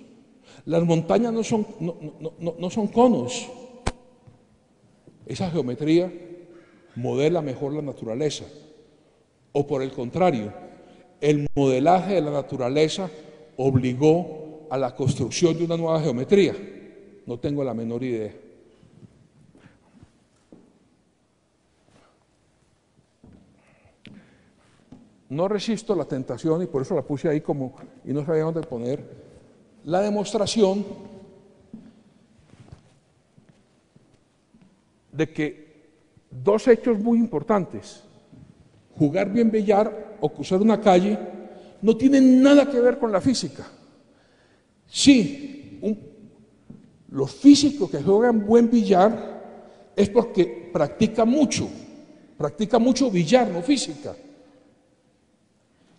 las montañas no son conos. Esa geometría modela mejor la naturaleza. O por el contrario, el modelaje de la naturaleza obligó a la construcción de una nueva geometría. No tengo la menor idea. No resisto la tentación, y por eso la puse ahí como, y no sabía dónde poner, la demostración de que dos hechos muy importantes, jugar bien billar o cruzar una calle, no tienen nada que ver con la física. Sí, los físicos que juegan buen billar es porque practican mucho billar, no física.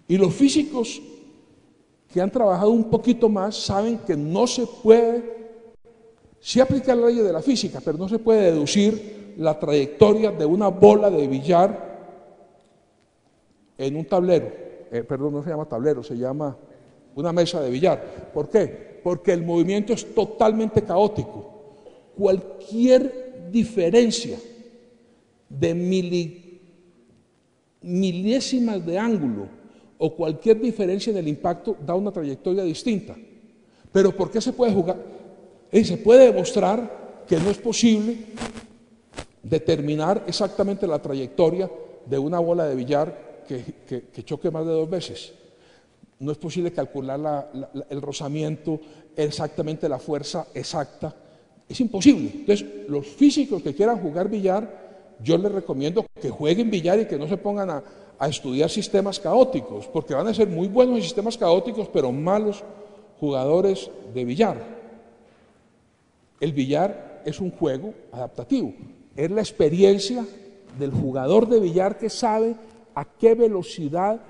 Y los físicos que han trabajado un poquito más saben que no se puede, sí aplicar la ley de la física, pero no se puede deducir la trayectoria de una bola de billar en un tablero. No se llama tablero, se llama una mesa de billar. ¿Por qué? Porque el movimiento es totalmente caótico. Cualquier diferencia de milésimas de ángulo o cualquier diferencia en el impacto da una trayectoria distinta. Pero ¿por qué se puede jugar? Se puede demostrar que no es posible determinar exactamente la trayectoria de una bola de billar que choque más de 2 veces. No es posible calcular el rozamiento, exactamente la fuerza exacta. Es imposible. Entonces, los físicos que quieran jugar billar, yo les recomiendo que jueguen billar y que no se pongan a estudiar sistemas caóticos, porque van a ser muy buenos en sistemas caóticos, pero malos jugadores de billar. El billar es un juego adaptativo, es la experiencia del jugador de billar que sabe a qué velocidad,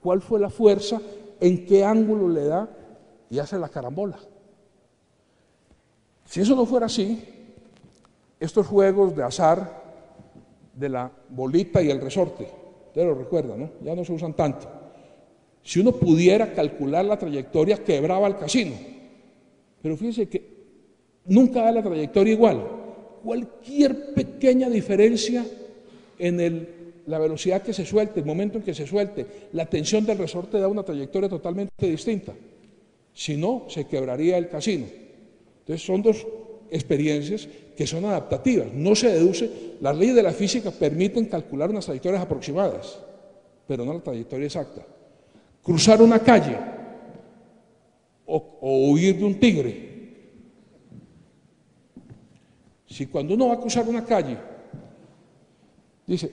cuál fue la fuerza, en qué ángulo le da y hace la carambola. Si eso no fuera así, estos juegos de azar de la bolita y el resorte, ustedes lo recuerdan, ¿no? Ya no se usan tanto. Si uno pudiera calcular la trayectoria, quebraba el casino. Pero fíjense que nunca da la trayectoria igual. Cualquier pequeña diferencia en la velocidad que se suelte, el momento en que se suelte, la tensión del resorte da una trayectoria totalmente distinta. Si no, se quebraría el casino. Entonces son dos experiencias que son adaptativas. No se deduce, las leyes de la física permiten calcular unas trayectorias aproximadas, pero no la trayectoria exacta. Cruzar una calle o huir de un tigre. Si cuando uno va a cruzar una calle, dice,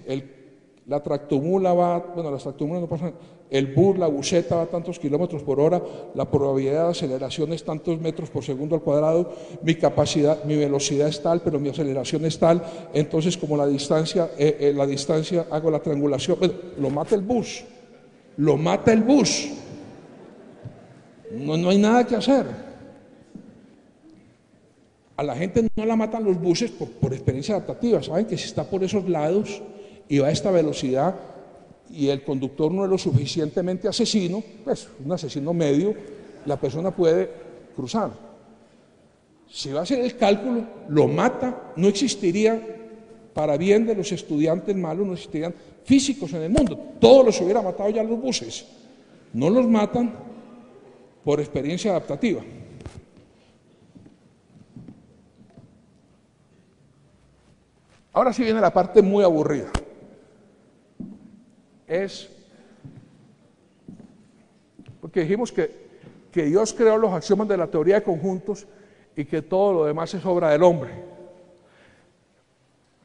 la tractomula va, bueno, las tractomulas no pasan, el bus, la buseta va a tantos kilómetros por hora, la probabilidad de aceleración es tantos metros por segundo al cuadrado, mi capacidad, mi velocidad es tal, pero mi aceleración es tal, entonces como la distancia hago la triangulación, bueno, lo mata el bus, no hay nada que hacer. A la gente no la matan los buses por experiencia adaptativa, saben que si está por esos lados y va a esta velocidad y el conductor no es lo suficientemente asesino, pues un asesino medio, la persona puede cruzar. Si va a hacer el cálculo, lo mata, no existiría, para bien de los estudiantes malos, no existirían físicos en el mundo, todos los hubiera matado ya los buses, no los matan por experiencia adaptativa. Ahora sí viene la parte muy aburrida. Porque dijimos que Dios creó los axiomas de la teoría de conjuntos y que todo lo demás es obra del hombre.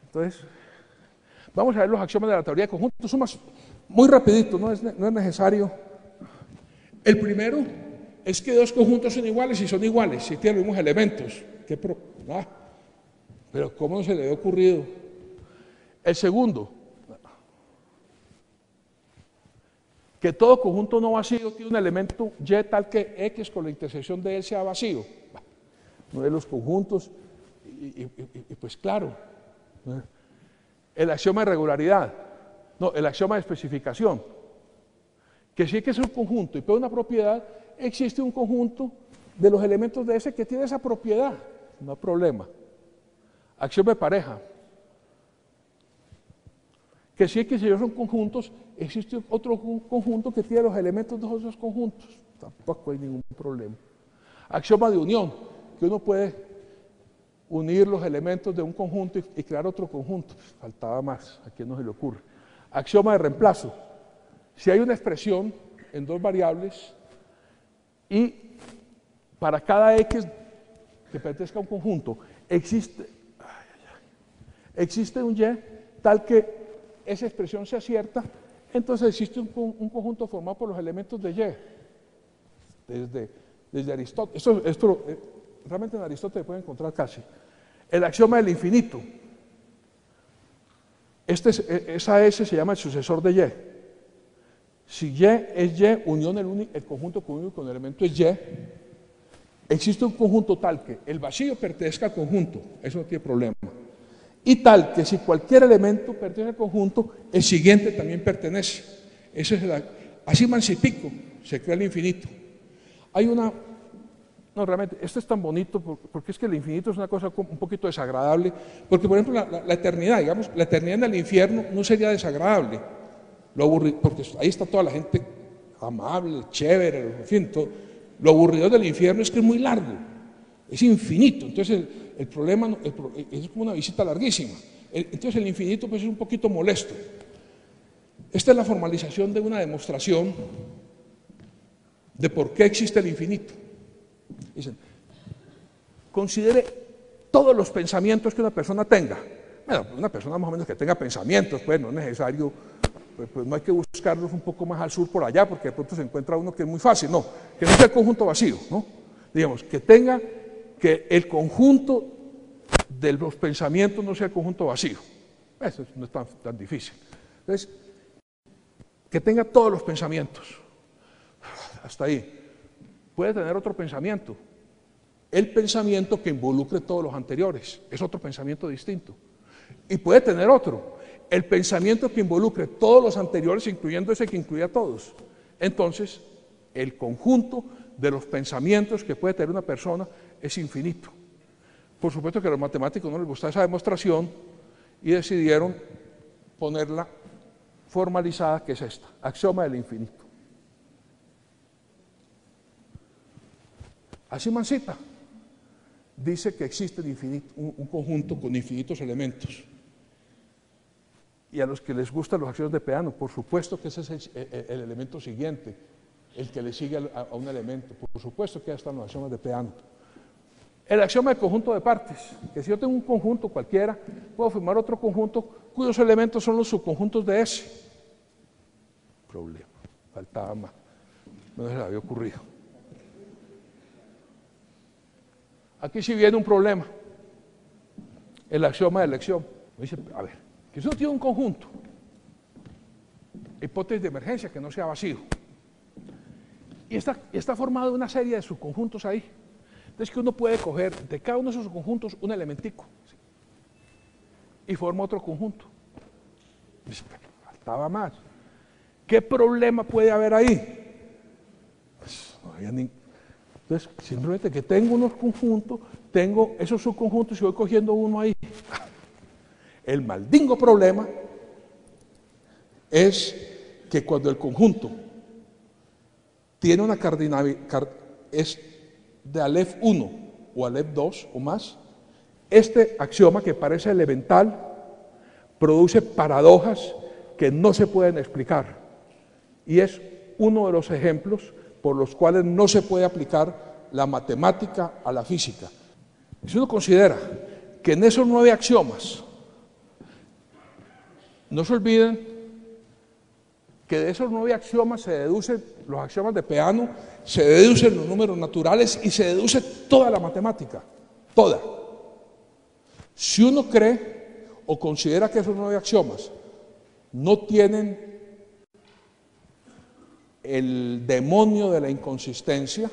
Entonces, vamos a ver los axiomas de la teoría de conjuntos, son muy rapidito, no es necesario. El primero es que dos conjuntos son iguales y son iguales, si tienen los mismos elementos. Pero ¿cómo no se le había ocurrido? El segundo, que todo conjunto no vacío tiene un elemento Y tal que X con la intersección de él sea vacío. Uno de los conjuntos, y pues claro, el axioma de regularidad, no, el axioma de especificación, que sí que es un conjunto y puede una propiedad, existe un conjunto de los elementos de ese que tiene esa propiedad, no hay problema. Axioma de pareja, que sí que si ellos son conjuntos, existe otro conjunto que tiene los elementos de esos conjuntos, tampoco hay ningún problema. Axioma de unión, que uno puede unir los elementos de un conjunto y crear otro conjunto, faltaba más, ¿a quién no se le ocurre? Axioma de reemplazo, si hay una expresión en dos variables y para cada X que pertenezca a un conjunto existe un Y tal que esa expresión sea cierta, entonces existe un conjunto formado por los elementos de Y, desde Aristóteles. Esto realmente en Aristóteles se puede encontrar casi. El axioma del infinito. Esa S se llama el sucesor de Y. Si Y es Y, unión el conjunto con el elemento es Y, existe un conjunto tal que el vacío pertenezca al conjunto, eso no tiene problema. Y tal que si cualquier elemento pertenece al conjunto, el siguiente también pertenece. Eso es así mansipico, se crea el infinito. No, realmente, esto es tan bonito porque es que el infinito es una cosa un poquito desagradable, porque por ejemplo la eternidad, digamos, la eternidad en el infierno no sería desagradable, porque ahí está toda la gente amable, chévere, en fin, todo. Lo aburrido del infierno es que es muy largo, es infinito, entonces el problema es como una visita larguísima. Entonces el infinito pues es un poquito molesto. Esta es la formalización de una demostración de por qué existe el infinito. Dicen, considere todos los pensamientos que una persona tenga. Bueno, una persona más o menos que tenga pensamientos, pues no es necesario, pues no hay que buscarlos un poco más al sur por allá, porque de pronto se encuentra uno que es muy fácil, no, que no sea el conjunto vacío, ¿no? Digamos, que el conjunto de los pensamientos no sea el conjunto vacío. Eso no es tan difícil. Entonces, que tenga todos los pensamientos. Hasta ahí. Puede tener otro pensamiento. El pensamiento que involucre todos los anteriores. Es otro pensamiento distinto. Y puede tener otro. El pensamiento que involucre todos los anteriores, incluyendo ese que incluye a todos. Entonces, el conjunto de los pensamientos que puede tener una persona es infinito. Por supuesto que a los matemáticos no les gustaba esa demostración y decidieron ponerla formalizada, que es esta, axioma del infinito. Así Mancita dice que existe un conjunto con infinitos elementos. Y a los que les gustan los axiomas de Peano, por supuesto que ese es el elemento siguiente, el que le sigue a un elemento. Por supuesto que ya están los axiomas de Peano. El axioma del conjunto de partes, que si yo tengo un conjunto cualquiera, puedo formar otro conjunto cuyos elementos son los subconjuntos de ese. Problema, faltaba más, no se le había ocurrido. Aquí sí viene un problema, el axioma de elección. Me dice, a ver, que si uno tiene un conjunto, hipótesis de emergencia, que no sea vacío, y está formado una serie de subconjuntos ahí. Entonces que uno puede coger de cada uno de esos subconjuntos un elementico, ¿sí? Y forma otro conjunto. Dice, faltaba más. ¿Qué problema puede haber ahí? Pues no había ni... Entonces, simplemente que tengo unos conjuntos, tengo esos subconjuntos y voy cogiendo uno ahí. El maldingo problema es que cuando el conjunto tiene una cardinalidad, es de Aleph 1 o Aleph 2 o más, este axioma que parece elemental produce paradojas que no se pueden explicar. Y es uno de los ejemplos por los cuales no se puede aplicar la matemática a la física. Si uno considera que en esos 9 axiomas, no se olviden que de esos 9 axiomas se deducen los axiomas de Peano, se deducen los números naturales y se deduce toda la matemática, toda. Si uno cree o considera que esos 9 axiomas no tienen el demonio de la inconsistencia,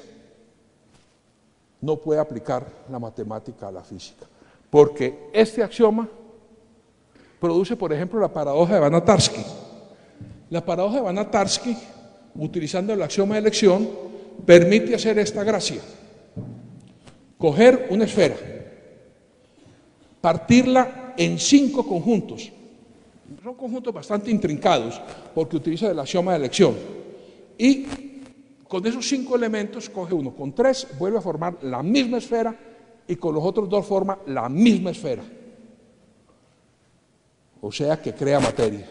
no puede aplicar la matemática a la física. Porque este axioma produce, por ejemplo, la paradoja de Banach-Tarski. La paradoja de Banach-Tarski, utilizando el axioma de elección, permite hacer esta gracia. Coger una esfera, partirla en 5 conjuntos. Son conjuntos bastante intrincados porque utiliza el axioma de elección. Y con esos 5 elementos coge uno. Con 3 vuelve a formar la misma esfera y con los otros 2 forma la misma esfera. O sea que crea materia.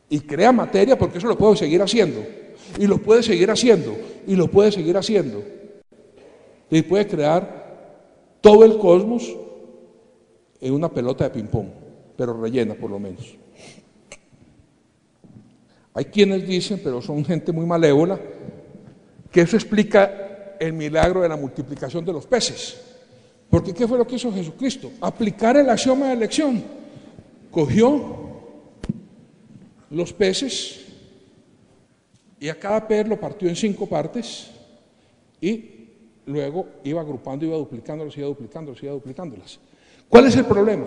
Y crea materia porque eso lo puede seguir haciendo. Y lo puede seguir haciendo. Y lo puede seguir haciendo. Y puede crear todo el cosmos en una pelota de ping-pong, pero rellena por lo menos. Hay quienes dicen, pero son gente muy malévola, que eso explica el milagro de la multiplicación de los peces. Porque ¿qué fue lo que hizo Jesucristo? Aplicar el axioma de elección. Cogió los peces y a cada pez lo partió en 5 partes y luego iba agrupando, iba duplicándolas, iba duplicándolas, iba duplicándolas. ¿Cuál es el problema?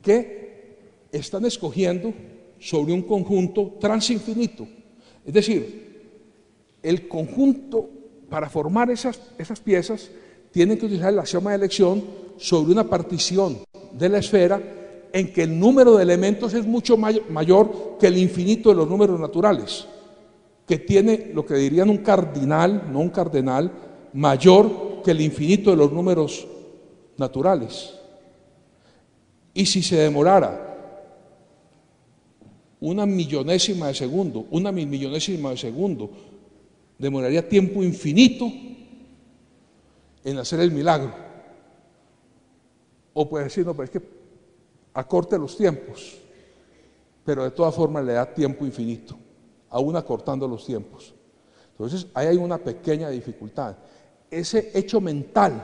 Que están escogiendo sobre un conjunto transinfinito. Es decir, el conjunto, para formar esas piezas, tienen que utilizar el axioma de elección sobre una partición de la esfera en que el número de elementos es mucho mayor que el infinito de los números naturales, que tiene lo que dirían un cardinal, no un cardenal, mayor que el infinito de los números naturales. Y si se demorara una millonésima de segundo, una milmillonésima de segundo, demoraría tiempo infinito en hacer el milagro. O puede decir, no, pero es que acorte los tiempos, pero de todas formas le da tiempo infinito, aún acortando los tiempos. Entonces, ahí hay una pequeña dificultad. Ese hecho mental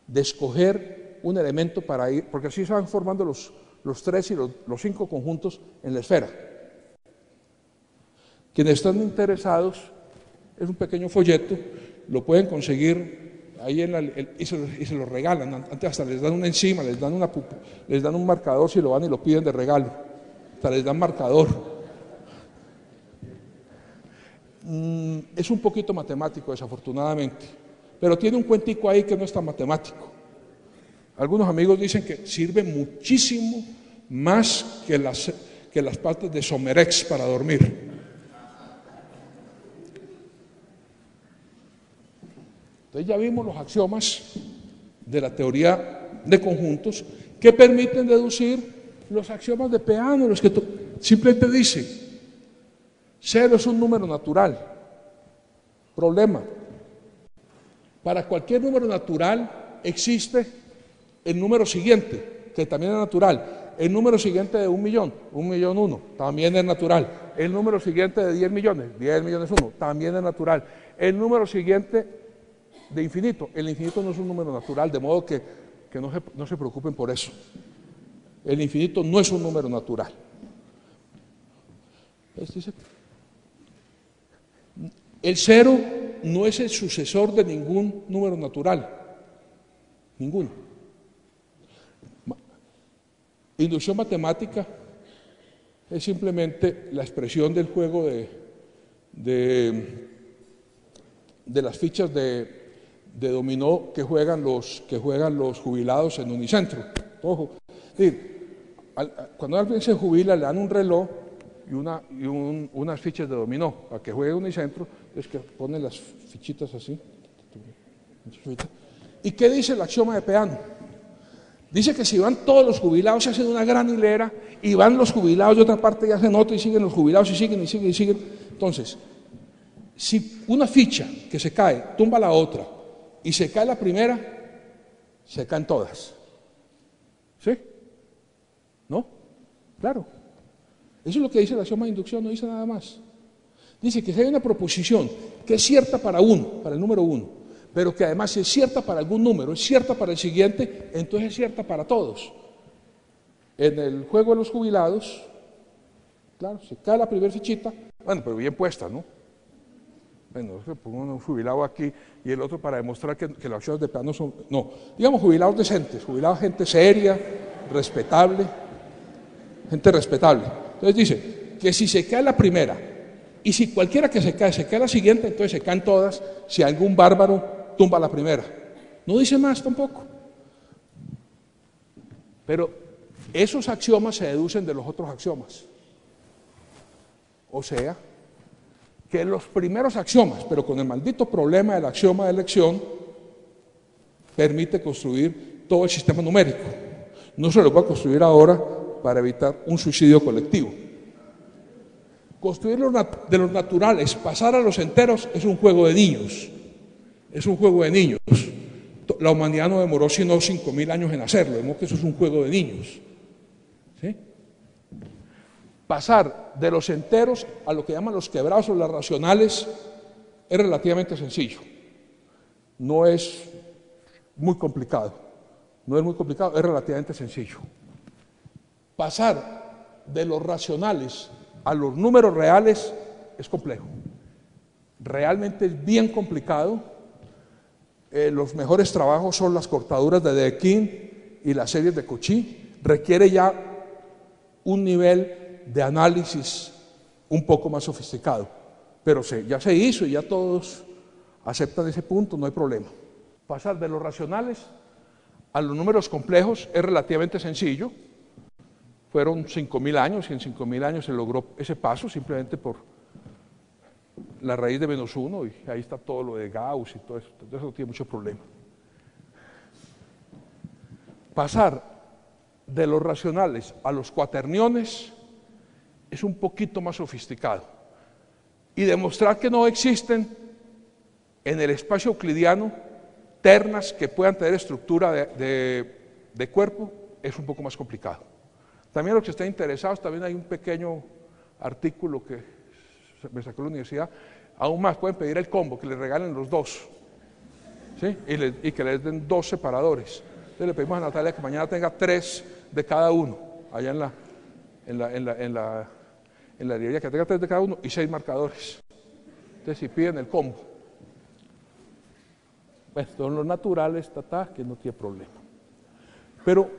de escoger un elemento para ir, porque así se van formando los los 3 y los 5 conjuntos en la esfera. Quienes están interesados, es un pequeño folleto, lo pueden conseguir ahí y se lo regalan. Antes hasta les dan una enzima, les dan un marcador si lo van y lo piden de regalo. Hasta les dan marcador. Es un poquito matemático, desafortunadamente, pero tiene un cuentico ahí que no es tan matemático. Algunos amigos dicen que sirve muchísimo más que las pastas de Somerex para dormir. Entonces ya vimos los axiomas de la teoría de conjuntos que permiten deducir los axiomas de Peano, los que simplemente dicen 0 es un número natural. Problema. Para cualquier número natural existe el número siguiente, que también es natural. El número siguiente de 1.000.000, 1.000.001, también es natural. El número siguiente de 10 millones, 10 millones 1, también es natural. El número siguiente de infinito, el infinito no es un número natural, de modo que no se preocupen por eso. El infinito no es un número natural. Dice, el 0 no es el sucesor de ningún número natural, ninguno. Inducción matemática es simplemente la expresión del juego de las fichas de dominó que juegan los jubilados en Unicentro. Ojo, cuando alguien se jubila le dan un reloj y unas fichas de dominó para que juegue Unicentro, es que ponen las fichitas así. ¿Y qué dice el axioma de Peano? Dice que si van todos los jubilados se hacen una gran hilera y van los jubilados de otra parte y hacen otro y siguen los jubilados y siguen. Entonces, si una ficha que se cae tumba la otra y se cae la primera, se caen todas. ¿Sí? ¿No? Claro. Eso es lo que dice el axioma de inducción, no dice nada más. Dice que si hay una proposición que es cierta para el número 1, pero que además es cierta para algún número, es cierta para el siguiente, entonces es cierta para todos. En el juego de los jubilados, claro, se cae la primera fichita, bueno, pero bien puesta, ¿no? Bueno, se pongo un jubilado aquí y el otro para demostrar que los axiomas de Peano son, no, digamos jubilados decentes, jubilados gente seria, respetable, gente respetable. Entonces dice que si se cae la primera y si cualquiera que se cae la siguiente, entonces se caen todas, si algún bárbaro tumba la primera. No dice más tampoco. Pero esos axiomas se deducen de los otros axiomas. O sea, que los primeros axiomas, pero con el maldito problema del axioma de elección, permite construir todo el sistema numérico. No se lo voy a construir ahora para evitar un suicidio colectivo. Construir de los naturales, pasar a los enteros, es un juego de niños. Es un juego de niños. La humanidad no demoró sino 5.000 años en hacerlo, de modo que eso es un juego de niños. ¿Sí? Pasar de los enteros a lo que llaman los quebrados o las racionales es relativamente sencillo. No es muy complicado. Es relativamente sencillo. Pasar de los racionales a los números reales es complejo. Realmente es bien complicado. Los mejores trabajos son las cortaduras de Dedekind y las series de Cauchy. Requiere ya un nivel de análisis un poco más sofisticado, pero ya se hizo y ya todos aceptan ese punto, no hay problema. Pasar de los racionales a los números complejos es relativamente sencillo. Fueron 5.000 años y en 5.000 años se logró ese paso simplemente por la raíz de menos 1 y ahí está todo lo de Gauss y todo eso, entonces no tiene mucho problema. Pasar de los racionales a los cuaterniones es un poquito más sofisticado y demostrar que no existen en el espacio euclidiano ternas que puedan tener estructura de cuerpo es un poco más complicado. También los que estén interesados, también hay un pequeño artículo que me sacó la universidad, aún más pueden pedir el combo, que les regalen los dos, ¿sí? y que les den 2 separadores. Entonces le pedimos a Natalia que mañana tenga 3 de cada uno, allá en la librería, que tenga 3 de cada uno y 6 marcadores. Entonces, si piden el combo, pues son los naturales, que no tiene problema. Pero,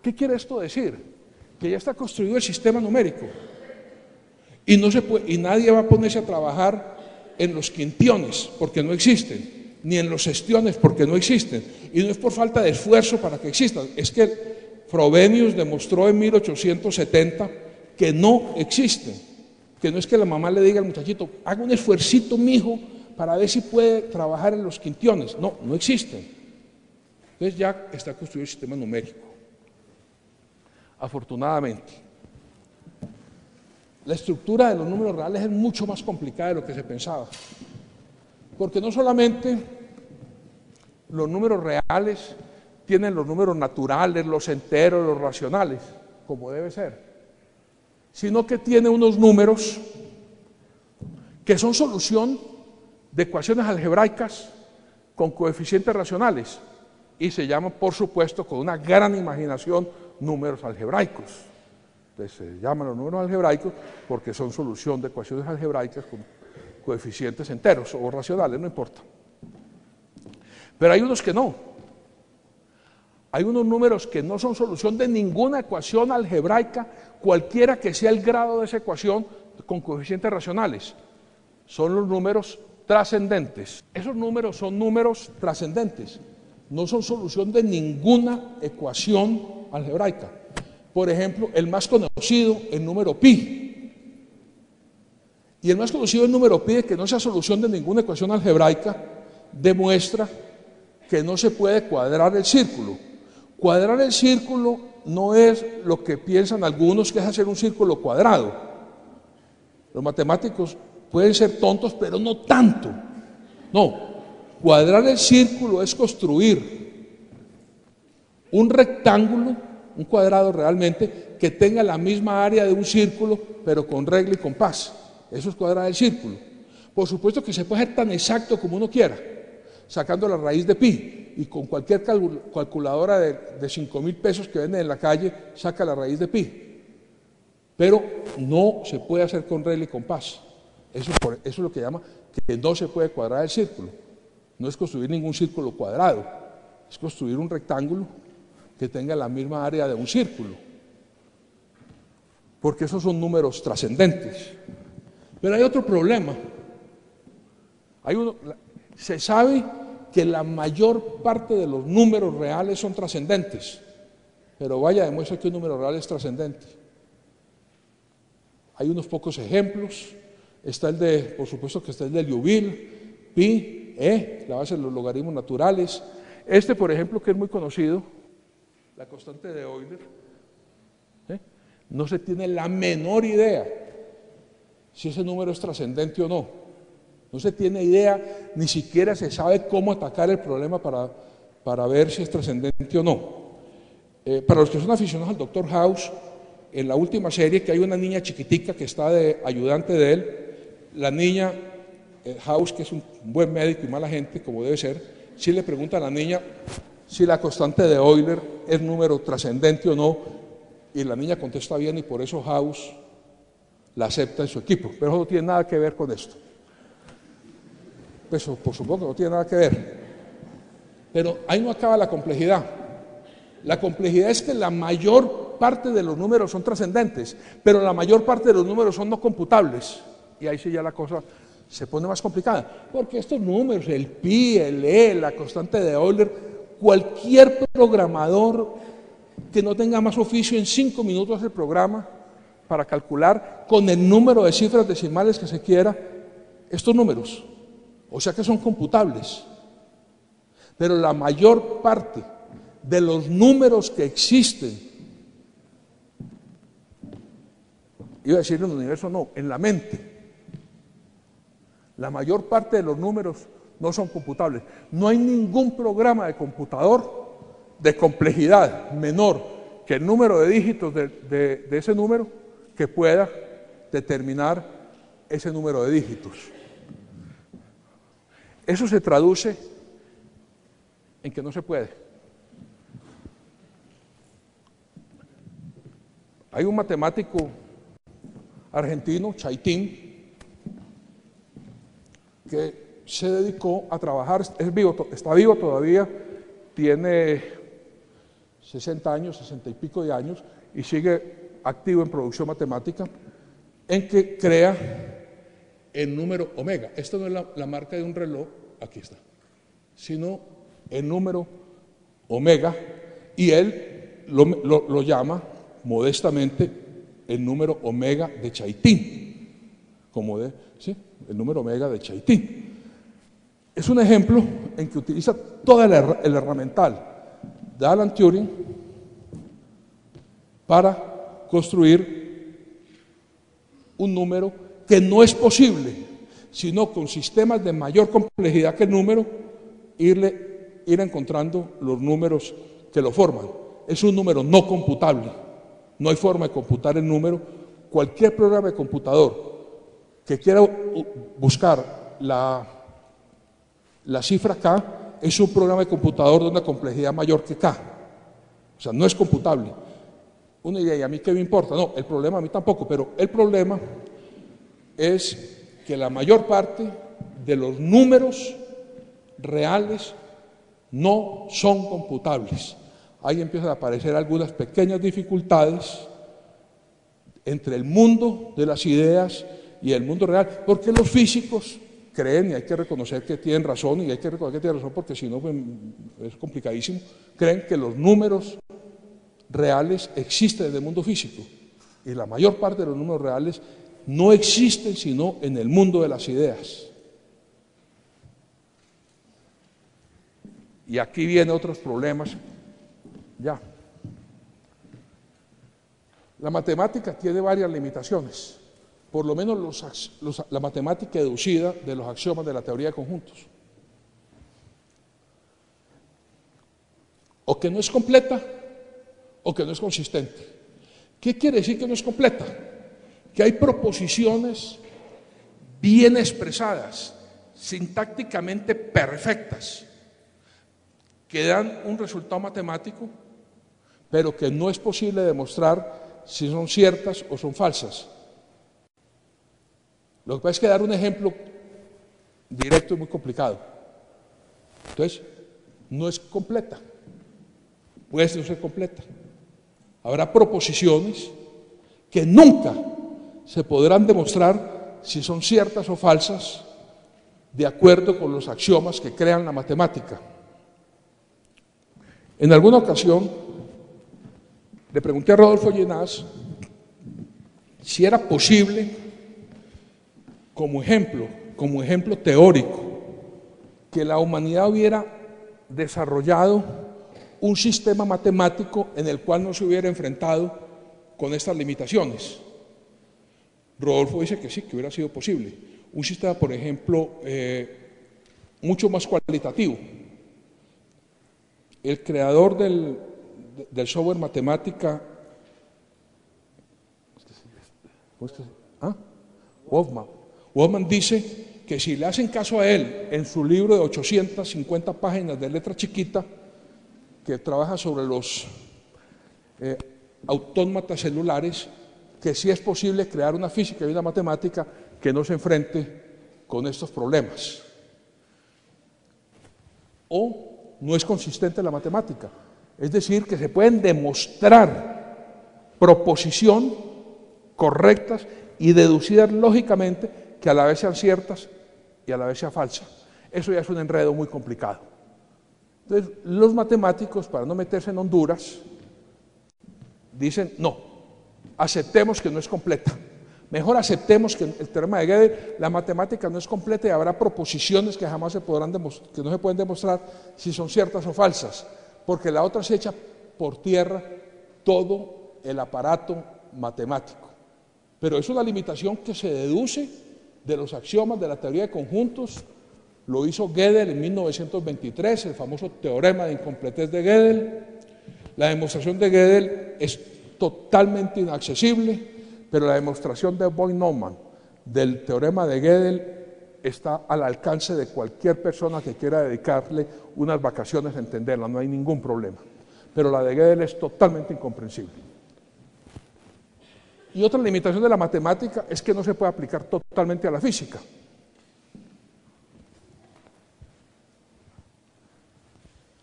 ¿qué quiere esto decir? Que ya está construido el sistema numérico y no se puede, y nadie va a ponerse a trabajar en los quintiones porque no existen, ni en los sextiones porque no existen, y no es por falta de esfuerzo para que existan, es que Frobenius demostró en 1870 que no existen, que no es que la mamá le diga al muchachito, haga un esfuercito, mijo, para ver si puede trabajar en los quintiones. No, no existen. Entonces ya está construido el sistema numérico. Afortunadamente. La estructura de los números reales es mucho más complicada de lo que se pensaba. Porque no solamente los números reales tienen los números naturales, los enteros, los racionales, como debe ser, sino que tiene unos números que son solución de ecuaciones algebraicas con coeficientes racionales y se llaman, por supuesto, con una gran imaginación, números algebraicos. Entonces se llaman los números algebraicos porque son solución de ecuaciones algebraicas con coeficientes enteros o racionales, no importa. Pero hay unos que no. Hay unos números que no son solución de ninguna ecuación algebraica, cualquiera que sea el grado de esa ecuación con coeficientes racionales. Son los números trascendentes. Esos números son números trascendentes. No son solución de ninguna ecuación algebraica. Por ejemplo, el más conocido, el número pi. Y el más conocido, el número pi, que no sea solución de ninguna ecuación algebraica, demuestra que no se puede cuadrar el círculo. Cuadrar el círculo no es lo que piensan algunos, que es hacer un círculo cuadrado. Los matemáticos pueden ser tontos, pero no tanto. No, cuadrar el círculo es construir un rectángulo, un cuadrado realmente, que tenga la misma área de un círculo, pero con regla y compás. Eso es cuadrar el círculo. Por supuesto que se puede hacer tan exacto como uno quiera, sacando la raíz de pi, y con cualquier calculadora de 5,000 pesos que venden en la calle, saca la raíz de pi. Pero no se puede hacer con regla y compás. Eso es lo que llama que no se puede cuadrar el círculo. No es construir ningún círculo cuadrado, es construir un rectángulo que tenga la misma área de un círculo. Porque esos son números trascendentes. Pero hay otro problema. Se sabe que la mayor parte de los números reales son trascendentes, pero vaya, demuestra que un número real es trascendente. Hay unos pocos ejemplos. Está por supuesto que está el de Liouville, pi, la base de los logaritmos naturales. Por ejemplo, que es muy conocido, la constante de Euler, no se tiene la menor idea si ese número es trascendente o no. No se tiene idea, ni siquiera se sabe cómo atacar el problema para ver si es trascendente o no. Para los que son aficionados al Dr. House, en la última serie, que hay una niña chiquitica que está de ayudante de él, la niña House, que es un buen médico y mala gente, como debe ser, sí le pregunta a la niña si la constante de Euler es número trascendente o no, y la niña contesta bien, y por eso House la acepta en su equipo. Pero eso no tiene nada que ver con esto. Pues por supuesto que no tiene nada que ver. Pero ahí no acaba la complejidad. La complejidad es que la mayor parte de los números son trascendentes, pero la mayor parte de los números son no computables. Y ahí sí ya la cosa se pone más complicada. Porque estos números, el pi, el la constante de Euler, cualquier programador que no tenga más oficio en 5 minutos el programa para calcular con el número de cifras decimales que se quiera estos números. O sea que son computables. Pero la mayor parte de los números que existen, iba a decir en el universo, no, en la mente, la mayor parte de los números no son computables. No hay ningún programa de computador de complejidad menor que el número de dígitos de ese número que pueda determinar ese número de dígitos. Eso se traduce en que no se puede. Hay un matemático argentino, Chaitin, que se dedicó a trabajar, es vivo, está vivo todavía, tiene 60 años, 60 y pico de años, y sigue activo en producción matemática, en que crea el número omega. Esto no es la marca de un reloj, aquí está, sino el número omega, y él lo llama modestamente el número omega de Chaitin, ¿sí? El número omega de Chaitin. Es un ejemplo en que utiliza todo el herramental de Alan Turing para construir un número que no es posible, sino con sistemas de mayor complejidad que el número, ir encontrando los números que lo forman. Es un número no computable, no hay forma de computar el número. Cualquier programa de computador que quiera buscar la cifra K es un programa de computador de una complejidad mayor que K, o sea, no es computable. Una idea, ¿y a mí qué me importa? No, el problema a mí tampoco, pero el problema es que la mayor parte de los números reales no son computables. Ahí empiezan a aparecer algunas pequeñas dificultades entre el mundo de las ideas y el mundo real, porque los físicos creen, y hay que reconocer que tienen razón, y hay que reconocer que tienen razón porque si no pues, es complicadísimo, creen que los números reales existen en el mundo físico, y la mayor parte de los números reales no existen sino en el mundo de las ideas. Y aquí vienen otros problemas. Ya. La matemática tiene varias limitaciones, por lo menos la matemática deducida de los axiomas de la teoría de conjuntos. O que no es completa, o que no es consistente. ¿Qué quiere decir que no es completa? Que hay proposiciones bien expresadas, sintácticamente perfectas, que dan un resultado matemático, pero que no es posible demostrar si son ciertas o son falsas. Lo que pasa es que dar un ejemplo directo es muy complicado. Entonces, no es completa, puede no ser completa. Habrá proposiciones que nunca se podrán demostrar si son ciertas o falsas de acuerdo con los axiomas que crean la matemática. En alguna ocasión le pregunté a Rodolfo Llinás si era posible, como ejemplo teórico, que la humanidad hubiera desarrollado un sistema matemático en el cual no se hubiera enfrentado con estas limitaciones. Rodolfo dice que sí, que hubiera sido posible. Un sistema, por ejemplo, mucho más cualitativo. El creador del software matemática, Wolfman dice que si le hacen caso a él en su libro de 850 páginas de letra chiquita, que trabaja sobre los autómatas celulares, que sí es posible crear una física y una matemática que no se enfrente con estos problemas. O no es consistente la matemática, es decir, que se pueden demostrar proposiciones correctas y deducidas lógicamente que a la vez sean ciertas y a la vez sean falsas. Eso ya es un enredo muy complicado. Entonces, los matemáticos, para no meterse en Honduras, dicen, no, aceptemos que no es completa. Mejor aceptemos que el teorema de Gödel, la matemática no es completa y habrá proposiciones que jamás que no se pueden demostrar si son ciertas o falsas, porque la otra se echa por tierra todo el aparato matemático. Pero es una limitación que se deduce de los axiomas de la teoría de conjuntos. Lo hizo Gödel en 1923, el famoso teorema de incompletez de Gödel. La demostración de Gödel es totalmente inaccesible, pero la demostración de von Neumann del teorema de Gödel está al alcance de cualquier persona que quiera dedicarle unas vacaciones a entenderla, no hay ningún problema. Pero la de Gödel es totalmente incomprensible. Y otra limitación de la matemática es que no se puede aplicar totalmente a la física.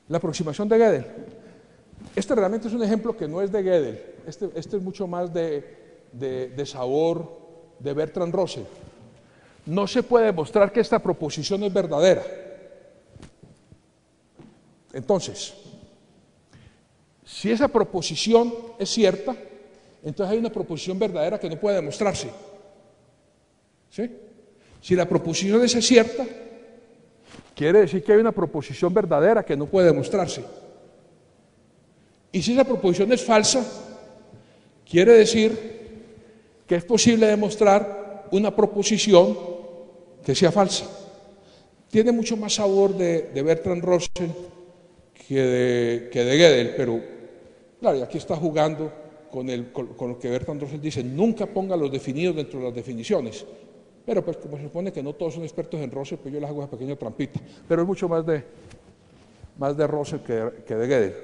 La aproximación de Gödel. Este realmente es un ejemplo que no es de Gödel. Este es mucho más de sabor de Bertrand Russell. No se puede demostrar que esta proposición es verdadera. Entonces, si esa proposición es cierta, entonces hay una proposición verdadera que no puede demostrarse. ¿Sí? Si la proposición es cierta, quiere decir que hay una proposición verdadera que no puede demostrarse. Y si esa proposición es falsa, quiere decir que es posible demostrar una proposición que sea falsa. Tiene mucho más sabor de Bertrand Russell que de Gödel, pero claro, y aquí está jugando con lo que Bertrand Russell dice: nunca ponga los definidos dentro de las definiciones. Pero pues como se supone que no todos son expertos en Russell, pues yo les hago esa pequeña trampita. Pero es mucho más de Russell que de Gödel.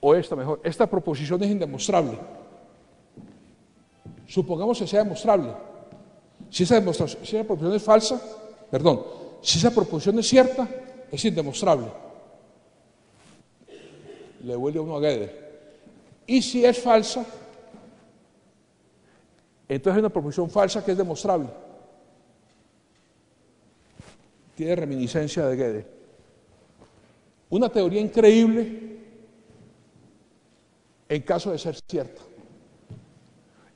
O mejor, esta proposición es indemostrable. Supongamos que sea demostrable. Si esa proposición es falsa, si esa proposición es cierta, es indemostrable. Le vuelve uno a Gödel. Y si es falsa, entonces hay una proposición falsa que es demostrable. Tiene reminiscencia de Gödel. Una teoría increíble en caso de ser cierta.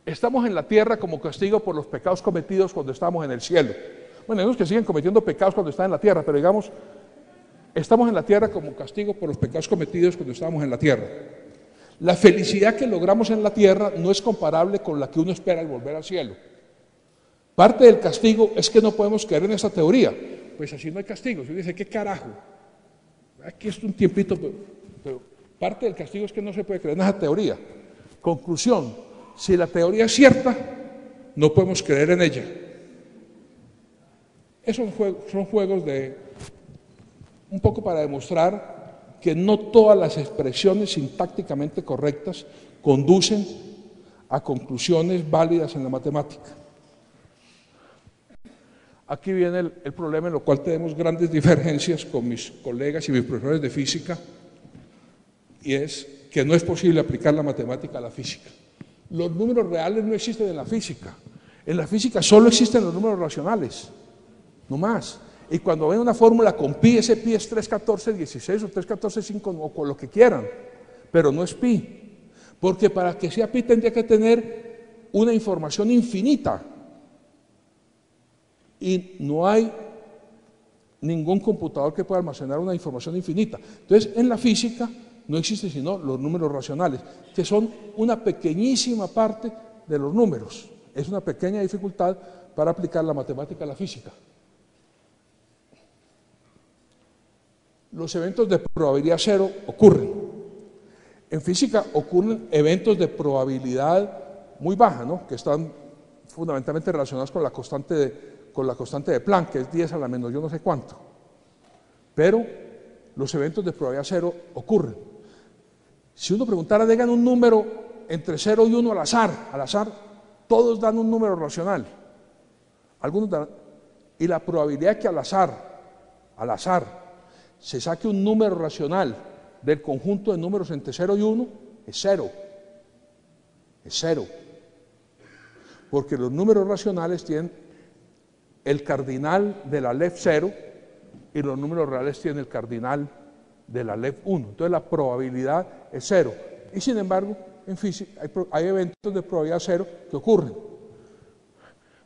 Estamos en la tierra como castigo por los pecados cometidos cuando estamos en el cielo. Bueno, hay unos que siguen cometiendo pecados cuando están en la tierra, pero digamos, estamos en la tierra como castigo por los pecados cometidos cuando estamos en la tierra. La felicidad que logramos en la tierra no es comparable con la que uno espera al volver al cielo. Parte del castigo es que no podemos creer en esa teoría. Pues así no hay castigo. Si uno dice, ¿qué carajo? Aquí es un tiempito, pero parte del castigo es que no se puede creer en esa teoría. Conclusión: si la teoría es cierta, no podemos creer en ella. Esos son juegos de un poco para demostrar que no todas las expresiones sintácticamente correctas conducen a conclusiones válidas en la matemática. Aquí viene el problema en lo cual tenemos grandes diferencias con mis colegas y mis profesores de física, y es que no es posible aplicar la matemática a la física. Los números reales no existen en la física. En la física solo existen los números racionales, no más. Y cuando ven una fórmula con pi, ese pi es 3,14,16 o 3,14,5 o con lo que quieran, pero no es pi. Porque para que sea pi tendría que tener una información infinita. Y no hay ningún computador que pueda almacenar una información infinita. Entonces, en la física no existen sino los números racionales, que son una pequeñísima parte de los números. Es una pequeña dificultad para aplicar la matemática a la física. Los eventos de probabilidad cero ocurren. En física ocurren eventos de probabilidad muy baja, ¿no?, que están fundamentalmente relacionados con la constante de Planck, que es 10 a la menos yo no sé cuánto. Pero los eventos de probabilidad cero ocurren. Si uno preguntara, digan un número entre 0 y 1 al azar, todos dan un número racional. Algunos dan, y la probabilidad que al azar, se saque un número racional del conjunto de números entre 0 y 1 es 0. Es 0. Porque los números racionales tienen el cardinal de la Aleph 0 y los números reales tienen el cardinal de la Aleph 1. Entonces la probabilidad es 0. Y sin embargo, en física hay eventos de probabilidad 0 que ocurren.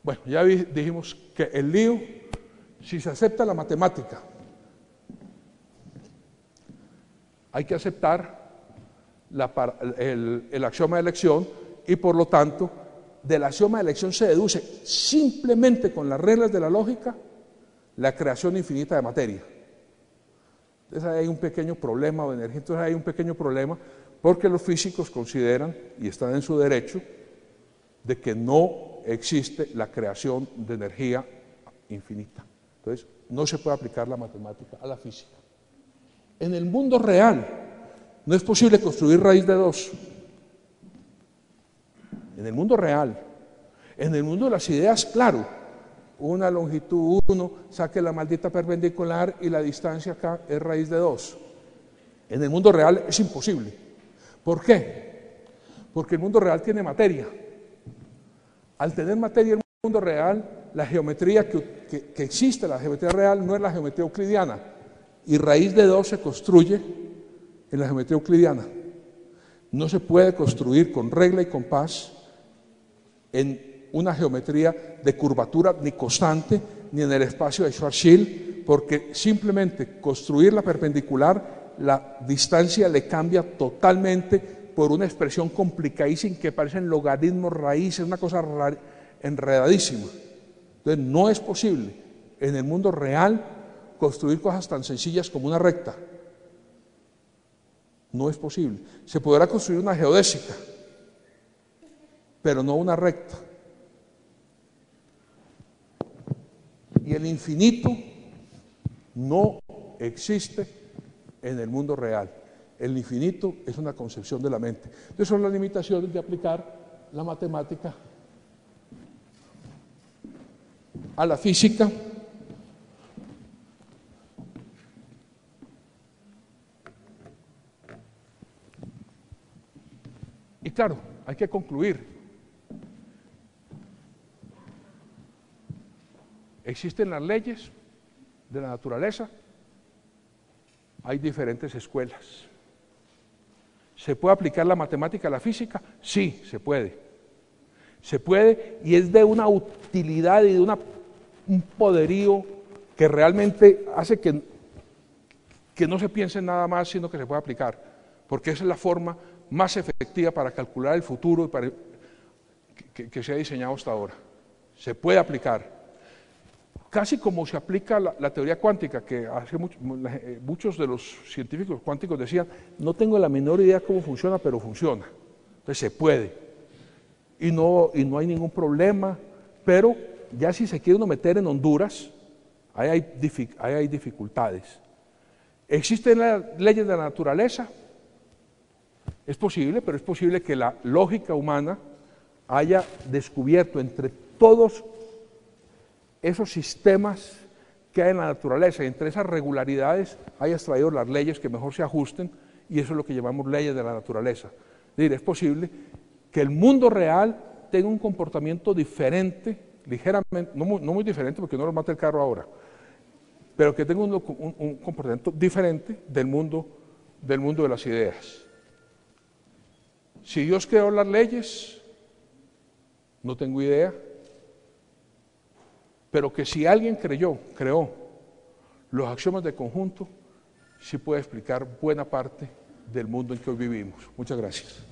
Bueno, ya dijimos que el lío, si se acepta la matemática, hay que aceptar el axioma de elección, y por lo tanto, del axioma de elección se deduce simplemente con las reglas de la lógica la creación infinita de materia. Entonces hay un pequeño problema de energía, entonces hay un pequeño problema porque los físicos consideran, y están en su derecho, de que no existe la creación de energía infinita. Entonces no se puede aplicar la matemática a la física. En el mundo real no es posible construir raíz de 2. en el mundo real. En el mundo de las ideas, claro, una longitud 1, saque la maldita perpendicular y la distancia acá es raíz de 2. En el mundo real es imposible. ¿Por qué? Porque el mundo real tiene materia. Al tener materia en el mundo real, la geometría que existe, la geometría real, no es la geometría euclidiana. Y raíz de 2 se construye en la geometría euclidiana. No se puede construir con regla y compás en una geometría de curvatura ni constante, ni en el espacio de Schwarzschild, porque simplemente construir la perpendicular, la distancia le cambia totalmente por una expresión complicadísima que parecen logaritmos, raíces, una cosa enredadísima. Entonces no es posible en el mundo real construir cosas tan sencillas como una recta. No es posible. Se podrá construir una geodésica, pero no una recta. Y el infinito no existe en el mundo real. El infinito es una concepción de la mente. Entonces son las limitaciones de aplicar la matemática a la física. Y claro, hay que concluir. Existen las leyes de la naturaleza, hay diferentes escuelas. ¿Se puede aplicar la matemática a la física? Sí, se puede. Se puede y es de una utilidad y de un poderío que realmente hace que no se piense en nada más, sino que se puede aplicar, porque esa es la forma más efectiva para calcular el futuro y para que se ha diseñado hasta ahora. Se puede aplicar. Casi como se aplica la teoría cuántica, que hace muchos de los científicos cuánticos decían, no tengo la menor idea cómo funciona, pero funciona. Entonces se puede. Y no hay ningún problema, pero ya si se quiere uno meter en Honduras, ahí hay dificultades. ¿Existen las leyes de la naturaleza? Es posible, pero es posible que la lógica humana haya descubierto entre todos esos sistemas que hay en la naturaleza, y entre esas regularidades haya extraído las leyes que mejor se ajusten, y eso es lo que llamamos leyes de la naturaleza. Es decir, es posible que el mundo real tenga un comportamiento diferente, ligeramente, no muy diferente porque no nos mata el carro ahora, pero que tenga un comportamiento diferente del mundo de las ideas. Si Dios creó las leyes, no tengo idea, pero que si alguien creó los axiomas de conjunto, sí puede explicar buena parte del mundo en que hoy vivimos. Muchas gracias.